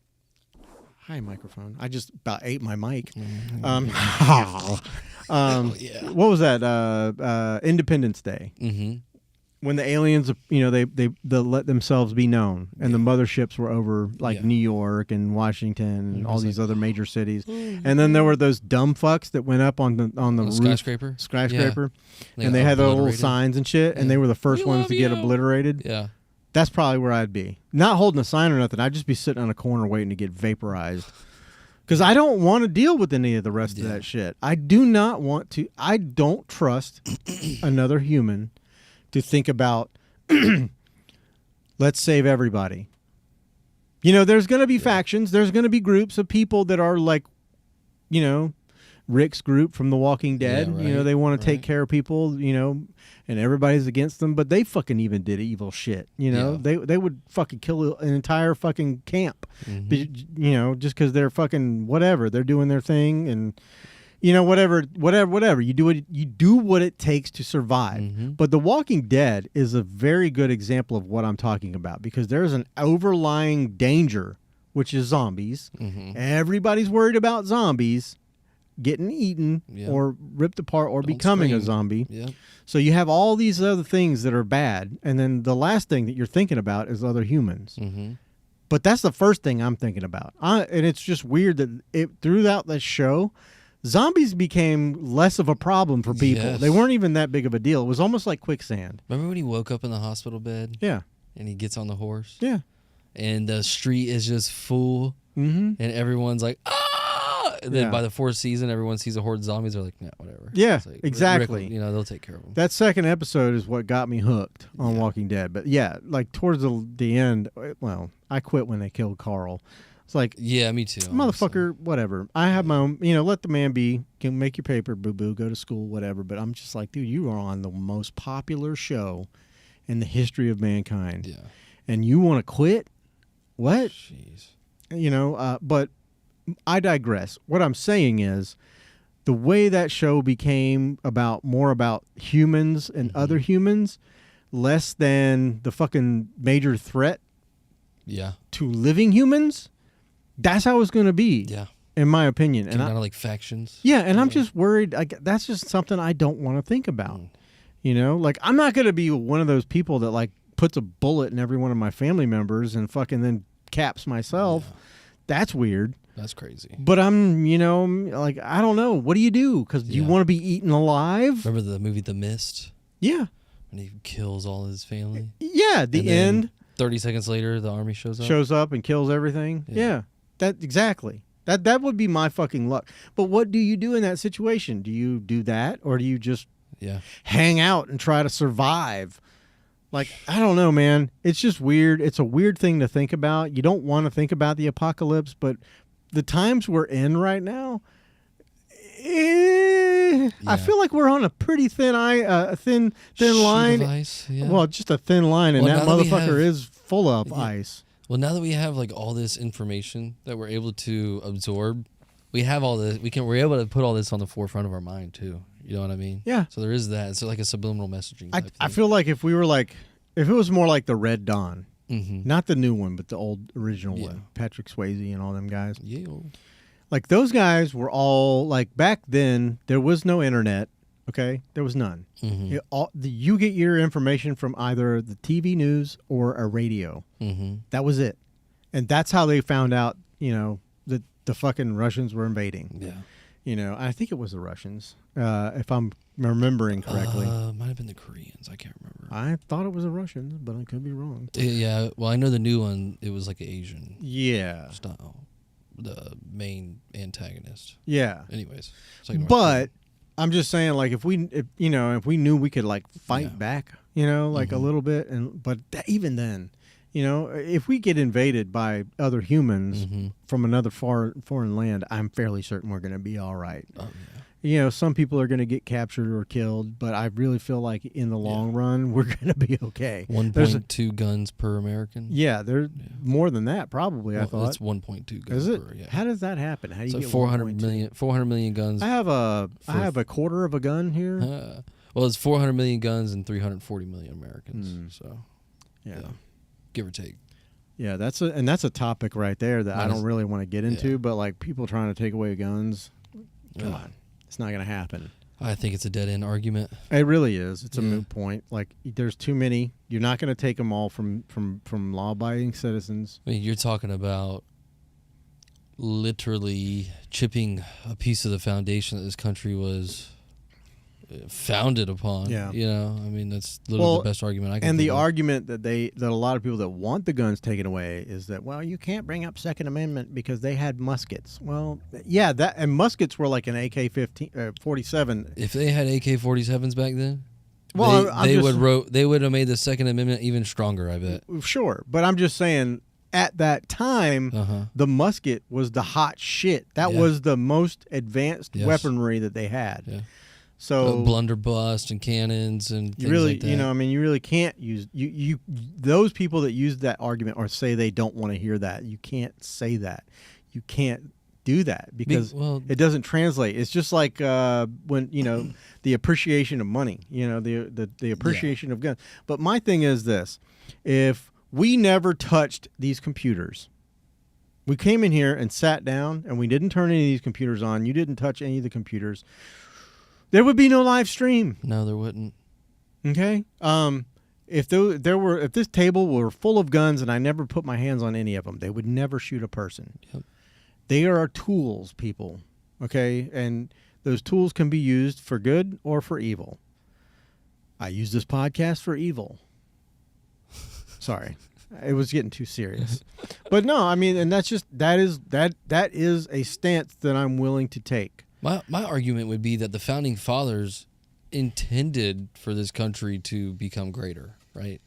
Hi, microphone. I just about ate my mic. What was that? Independence Day. Mm-hmm. When the aliens, you know, they let themselves be known, and the motherships were over like New York and Washington and all these other major cities, and then there were those dumb fucks that went up on the roof, skyscraper, and they had their little signs and shit, and they were the first ones to get obliterated. Yeah, that's probably where I'd be, not holding a sign or nothing. I'd just be sitting on a corner waiting to get vaporized. Because I don't want to deal with any of the rest of that shit. I do not want to. I don't trust another human to think about, let's save everybody. You know, there's going to be factions. There's going to be groups of people that are like, you know, Rick's group from The Walking Dead. Yeah, right, you know, they want to take care of people, you know, and everybody's against them. But they fucking even did evil shit. You know, they would fucking kill an entire fucking camp, you know, just because they're fucking whatever. They're doing their thing and... You know, whatever. You do what it takes to survive. But The Walking Dead is a very good example of what I'm talking about because there's an overlying danger, which is zombies. Everybody's worried about zombies getting eaten or ripped apart or becoming a zombie. So you have all these other things that are bad, and then the last thing that you're thinking about is other humans. But that's the first thing I'm thinking about. And it's just weird that throughout the show, zombies became less of a problem for people. Yes. They weren't even that big of a deal. It was almost like quicksand. Remember when he woke up in the hospital bed? Yeah. And he gets on the horse? Yeah. And the street is just full, and everyone's like, ah! And then by the fourth season, everyone sees a horde of zombies. They're like, nah, whatever. Yeah, like, exactly. Rick, you know, they'll take care of them. That second episode is what got me hooked on Walking Dead. But yeah, like towards the end, well, I quit when they killed Carl. It's like, yeah, me too. Motherfucker, honestly. Whatever. I have my own, you know, let the man be, can make your paper, boo-boo, go to school, whatever. But I'm just like, dude, you are on the most popular show in the history of mankind. Yeah. And you want to quit? What? Jeez. You know, but I digress. What I'm saying is the way that show became more about humans and other humans, less than the fucking major threat to living humans. That's how it's going to be, in my opinion. And kind of like factions. Yeah, and I'm just worried. That's just something I don't want to think about. You know, like I'm not going to be one of those people that like puts a bullet in every one of my family members and fucking then caps myself. Yeah. That's weird. That's crazy. But I'm, you know, like I don't know. What do you do? Because do you want to be eaten alive? Remember the movie The Mist? Yeah. When he kills all his family. Yeah, the end. 30 seconds later, the army shows up and kills everything. Yeah. That exactly. That would be my fucking luck. But what do you do in that situation? Do you do that, or do you just hang out and try to survive? Like, I don't know, man. It's just weird. It's a weird thing to think about. You don't want to think about the apocalypse, but the times we're in right now, I feel like we're on a pretty thin line. Of ice, Well, just a thin line, and that motherfucker is full of ice. Well, now that we have like all this information that we're able to absorb, we have all this. We're able to put all this on the forefront of our mind too. You know what I mean? Yeah. So there is that. It's like a subliminal messaging. I feel like if we were like if it was more like the Red Dawn, Mm-hmm. not the new one, but the old original Yeah. one, Patrick Swayze and all them guys. Yeah. Like those guys were all like back then. There was no internet. Okay, there was none. Mm-hmm. You get your information from either the TV news or a radio. Mm-hmm. That was it, and that's how they found out. That the fucking Russians were invading. Yeah. I think it was the Russians, if I'm remembering correctly. Might have been the Koreans. I can't remember. I thought it was the Russians, but I could be wrong. Yeah. Well, I know the new one. It was like an Asian style. The main antagonist. Yeah. Anyways, but I'm just saying, like, if we knew we could like fight back, a little bit, but even then, if we get invaded by other humans from another foreign land, I'm fairly certain we're going to be all right. Oh, yeah. Some people are going to get captured or killed, but I really feel like in the long run, we're going to be okay. 1.2 guns per American. Yeah, there's more than that probably. I thought it's 1.2 guns. Is it? Per, yeah. How does that happen? How do you get 400 million guns? I have a quarter of a gun here. Well, it's 400 million guns and 340 million Americans. So, yeah, give or take. Yeah, that's a topic right there that I don't really want to get into. But like people trying to take away guns, come on. It's not going to happen. I think it's a dead-end argument. It really is. It's a moot point. Like, there's too many. You're not going to take them all from law-abiding citizens. I mean, you're talking about literally chipping a piece of the foundation that this country was founded upon. Yeah. I mean, that's literally the best argument I can think of. And the argument that a lot of people that want the guns taken away is that, well, you can't bring up Second Amendment because they had muskets. Well, yeah, and muskets were like an AK-47. If they had AK-47s back then, well, they would have made the Second Amendment even stronger, I bet. Sure, but I'm just saying, at that time, the musket was the hot shit. That was the most advanced weaponry that they had. Yeah. So blunderbuss and cannons and things really, like that. you really can't use you those people that use that argument or say they don't want to hear that. You can't say that. You can't do that because it doesn't translate. It's just like when the appreciation of money. The appreciation of guns. But my thing is this: if we never touched these computers, we came in here and sat down and we didn't turn any of these computers on. You didn't touch any of the computers. There would be no live stream. No, there wouldn't. Okay. If this table were full of guns and I never put my hands on any of them, they would never shoot a person. Yep. They are tools, people. Okay, and those tools can be used for good or for evil. I use this podcast for evil. Sorry, it was getting too serious. But no, I mean, and that is a stance that I'm willing to take. My argument would be that the founding fathers intended for this country to become greater, right?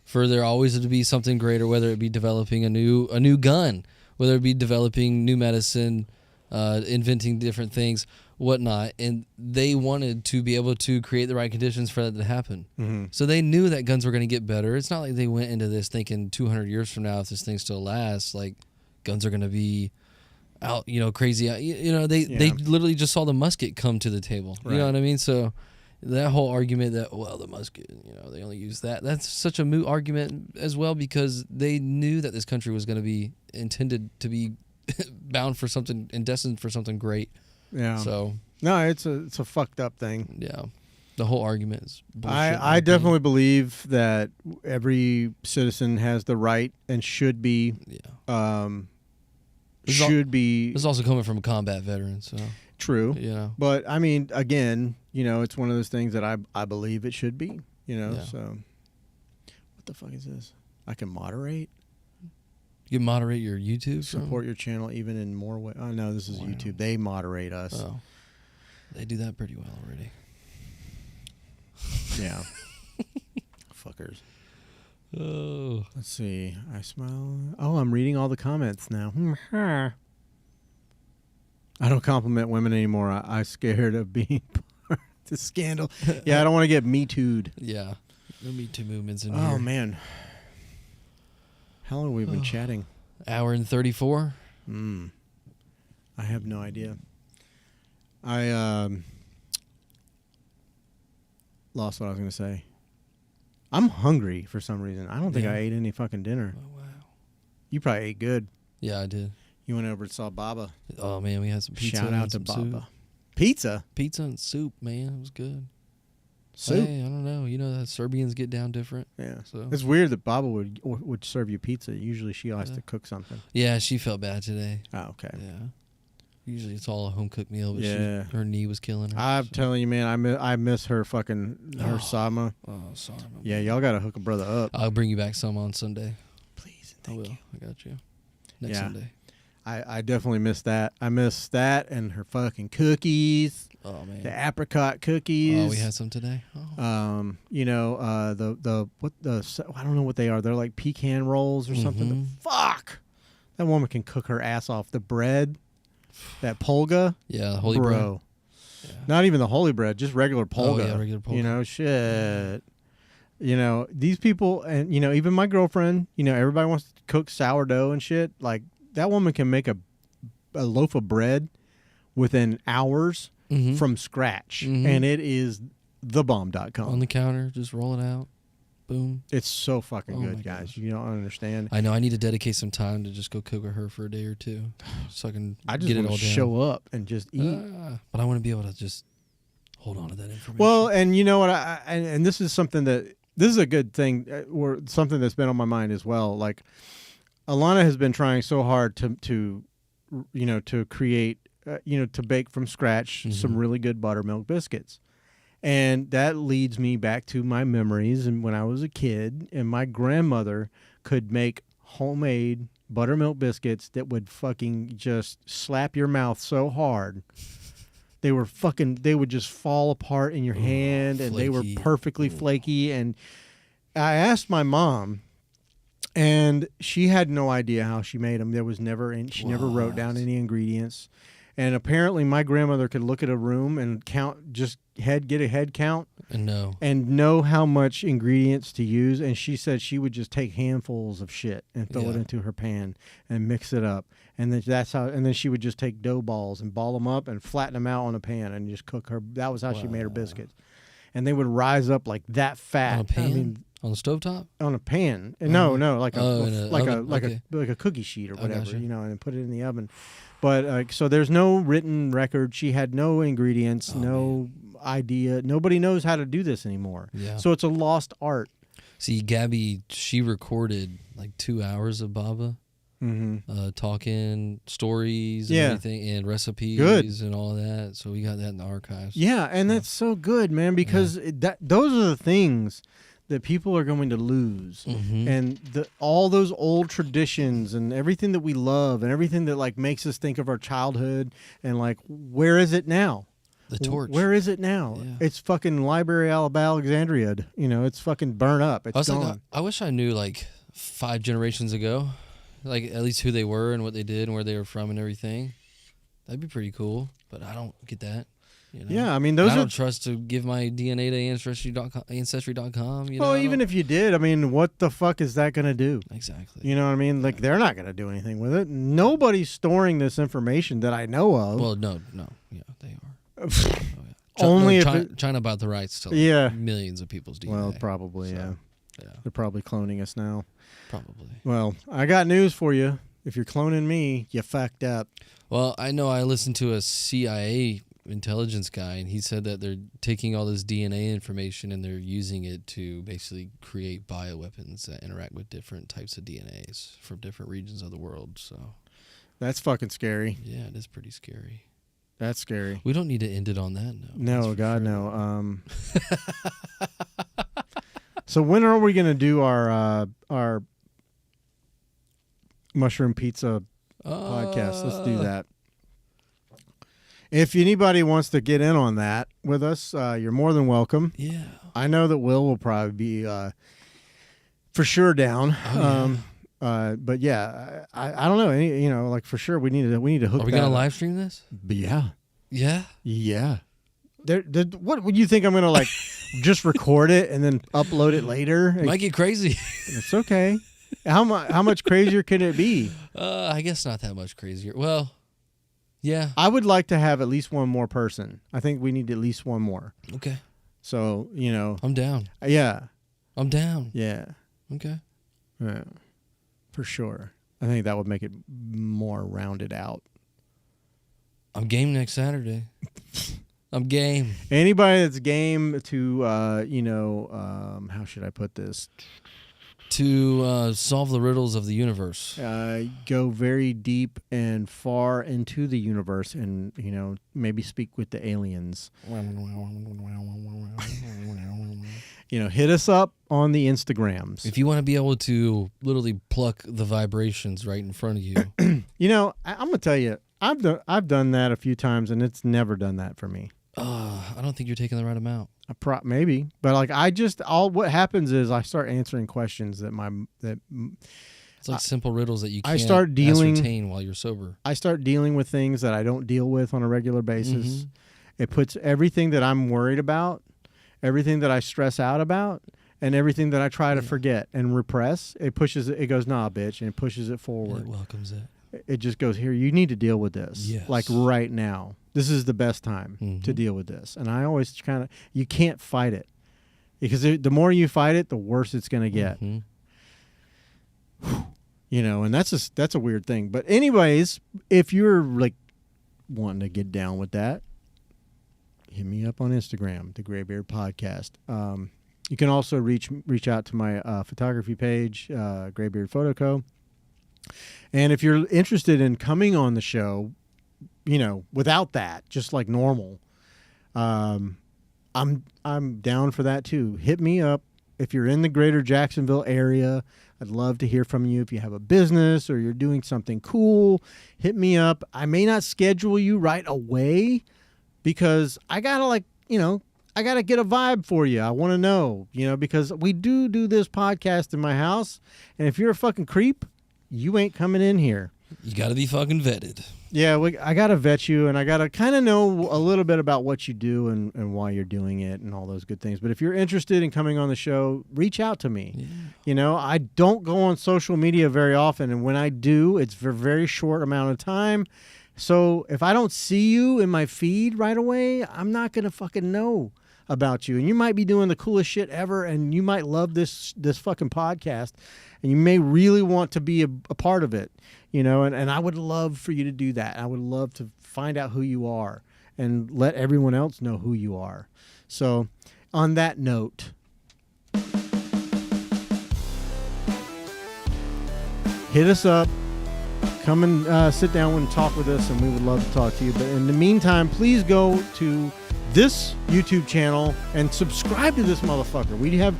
For there always to be something greater, whether it be developing a new gun, whether it be developing new medicine, inventing different things, whatnot. And they wanted to be able to create the right conditions for that to happen. Mm-hmm. So they knew that guns were going to get better. It's not like they went into this thinking 200 years from now, if this thing still lasts, like guns are going to be out, crazy. They literally just saw the musket come to the table. Right. You know what I mean? So that whole argument that, the musket, they only use that's such a moot argument as well, because they knew that this country was going to be intended to be bound for something and destined for something great. Yeah. So no, it's a fucked up thing. Yeah. The whole argument is bullshit. I definitely believe that every citizen has the right and should be. Yeah. This is also coming from a combat veteran, so true. Yeah. But I mean, again, it's one of those things that I believe it should be. Yeah. So what the fuck is this? I can moderate. You can moderate your YouTube. Support your channel even in more ways. Oh no, this is YouTube. They moderate us. Oh, they do that pretty well already. Yeah. Fuckers. Oh. Let's see. I smile. Oh, I'm reading all the comments now. I don't compliment women anymore. I'm scared of being part of the scandal. Yeah, I don't want to get Me Too'd. Yeah. No Me Too movements in here. Oh, man. How long have we been chatting? Hour and 34. I have no idea. I lost what I was going to say. I'm hungry for some reason. I don't think I ate any fucking dinner. Oh, wow. You probably ate good. Yeah, I did. You went over and saw Baba. Oh, man, we had some pizza. Shout out to Baba. Pizza? Pizza and soup, man. It was good. Soup? Hey, I don't know. You know that Serbians get down different. Yeah. So It's weird that Baba would serve you pizza. Usually she has to cook something. Yeah, she felt bad today. Oh, okay. Yeah. Usually it's all a home cooked meal, but her knee was killing her. I'm telling you, man, I miss her fucking her Sama. Oh, sorry. Yeah, y'all gotta hook a brother up. I'll bring you back some on Sunday. Please, I will. I got you. Next Sunday. I definitely miss that. I miss that and her fucking cookies. Oh man, the apricot cookies. Oh, we had some today. Oh. You know, I don't know what they are. They're like pecan rolls or something. Fuck, that woman can cook her ass off. The bread, that polga. Yeah, the holy bread. Yeah. Not even the holy bread, just regular polga. Oh yeah, regular polga. You know, shit. You know, these people, and you know, even my girlfriend. You know, everybody wants to cook sourdough and shit. Like that woman can make a loaf of bread within hours. From scratch, and it is thebomb.com. On the counter, just roll it out. Boom. It's so fucking good, guys. Gosh. You don't understand. I know. I need to dedicate some time to just go cook with her for a day or two, so I just get it all down. Show up and just eat. But I want to be able to just hold on to that information. Well, and you know what? And this is something this is a good thing, or something that's been on my mind as well. Like, Alana has been trying so hard to create. To bake from scratch some really good buttermilk biscuits. And that leads me back to my memories and when I was a kid and my grandmother could make homemade buttermilk biscuits that would fucking just slap your mouth so hard. They would just fall apart in your hand and they were perfectly flaky. And I asked my mom and she had no idea how she made them. There was never, she never wrote down any ingredients. And apparently my grandmother could look at a room and count, get a head count. And know how much ingredients to use. And she said she would just take handfuls of shit and throw it into her pan and mix it up. And then then she would just take dough balls and ball them up and flatten them out on a pan and just cook her. That was how she made her biscuits. And they would rise up like that fat. On a pan? On the stovetop? On a pan. No, like a cookie sheet or whatever, you know, and put it in the oven. But so there's no written record. She had no ingredients, idea. Nobody knows how to do this anymore. Yeah. So it's a lost art. See, Gabby, she recorded like 2 hours of Baba, talking stories and everything, and recipes and all that. So we got that in the archives. Yeah, and that's so good, man, because those are the things that people are going to lose. And all those old traditions and everything that we love and everything that like makes us think of our childhood and like, where is it now? The torch. Where is it now? Yeah. It's fucking Library of Alexandria. You know, it's fucking burnt up. It's gone. Like, I wish I knew like 5 generations ago, like at least who they were and what they did and where they were from and everything. That'd be pretty cool, but I don't get that. You know? Yeah, I mean, I don't trust to give my DNA to Ancestry.com. You know, well, even if you did, I mean, what the fuck is that going to do? Exactly. You know what I mean? Like, they're not going to do anything with it. Nobody's storing this information that I know of. Well, no. Yeah, they are. Only China bought the rights to millions of people's DNA. Well, probably, yeah. They're probably cloning us now. Probably. Well, I got news for you. If you're cloning me, you fucked up. Well, I know I listened to a CIA intelligence guy, and he said that they're taking all this DNA information and they're using it to basically create bioweapons that interact with different types of DNAs from different regions of the world. So that's fucking scary. Yeah, it is pretty scary. That's scary. We don't need to end it on that note. No, God, no. So when are we going to do our mushroom pizza podcast? Let's do that. If anybody wants to get in on that with us, you're more than welcome. Yeah. I know that will probably be for sure down. Oh, yeah. But yeah, I don't know. Like for sure we need to hook. Are we gonna live stream this? Yeah. Yeah. Yeah. What would you think? I'm gonna like just record it and then upload it later? Might get crazy. It's okay. How much crazier can it be? I guess not that much crazier. Well, yeah. I would like to have at least one more person. I think we need at least one more. Okay. So, I'm down. Yeah. I'm down. Yeah. Okay. Yeah. For sure. I think that would make it more rounded out. I'm game next Saturday. I'm game. Anybody that's game to, how should I put this? To solve the riddles of the universe. Go very deep and far into the universe and, maybe speak with the aliens. Hit us up on the Instagrams. If you want to be able to literally pluck the vibrations right in front of you. I'm going to tell you, I've done that a few times, and it's never done that for me. I don't think you're taking the right amount. Maybe, but what happens is I start answering questions that it's like simple riddles that you can't ascertain while you're sober. I start dealing with things that I don't deal with on a regular basis. It puts everything that I'm worried about, everything that I stress out about, and everything that I try to forget and repress. It goes, nah, bitch, and it pushes it forward. It welcomes it. It just goes, here, you need to deal with this. Yes. Like right now. This is the best time to deal with this. And I always you can't fight it. Because the more you fight it, the worse it's going to get. And that's a weird thing. But anyways, if you're like wanting to get down with that, hit me up on Instagram, the Graybeard Podcast. You can also reach out to my photography page, Graybeard Photo Co. And if you're interested in coming on the show, without that, just like normal, I'm down for that too. Hit me up if you're in the greater Jacksonville area. I'd love to hear from you. If you have a business or you're doing something cool, hit me up. I may not schedule you right away because I gotta I gotta get a vibe for you. I want to know, because we do this podcast in my house, and if you're a fucking creep, you ain't coming in here. You got to be fucking vetted. Yeah, I got to vet you, and I got to kind of know a little bit about what you do and why you're doing it and all those good things. But if you're interested in coming on the show, reach out to me. Yeah. I don't go on social media very often, and when I do, it's for a very short amount of time. So if I don't see you in my feed right away, I'm not going to fucking know about you. And you might be doing the coolest shit ever, and you might love this fucking podcast, and you may really want to be a part of it, and I would love for you to do that. I would love to find out who you are and let everyone else know who you are. So on that note, hit us up. Come and sit down and talk with us, and we would love to talk to you. But in the meantime, please go to this YouTube channel and subscribe to this motherfucker. We have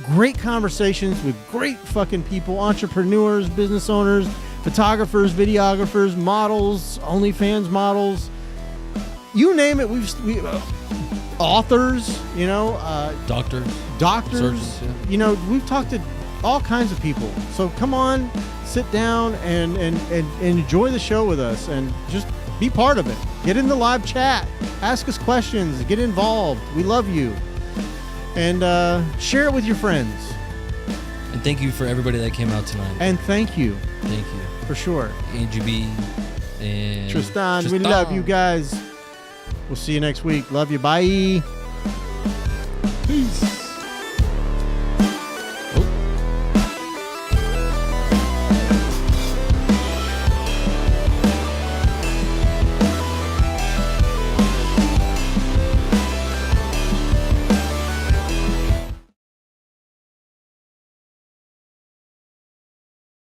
great conversations with great fucking people, entrepreneurs, business owners, photographers, videographers, models, OnlyFans models, you name it. We authors, doctors, surgeons, yeah. We've talked to all kinds of people. So come on, sit down and enjoy the show with us, and just be part of it. Get in the live chat, ask us questions, get involved. We love you. And share it with your friends. And thank you for everybody that came out tonight. And thank you. Thank you. For sure. Angie B. And Tristan, we love you guys. We'll see you next week. Love you. Bye. Peace.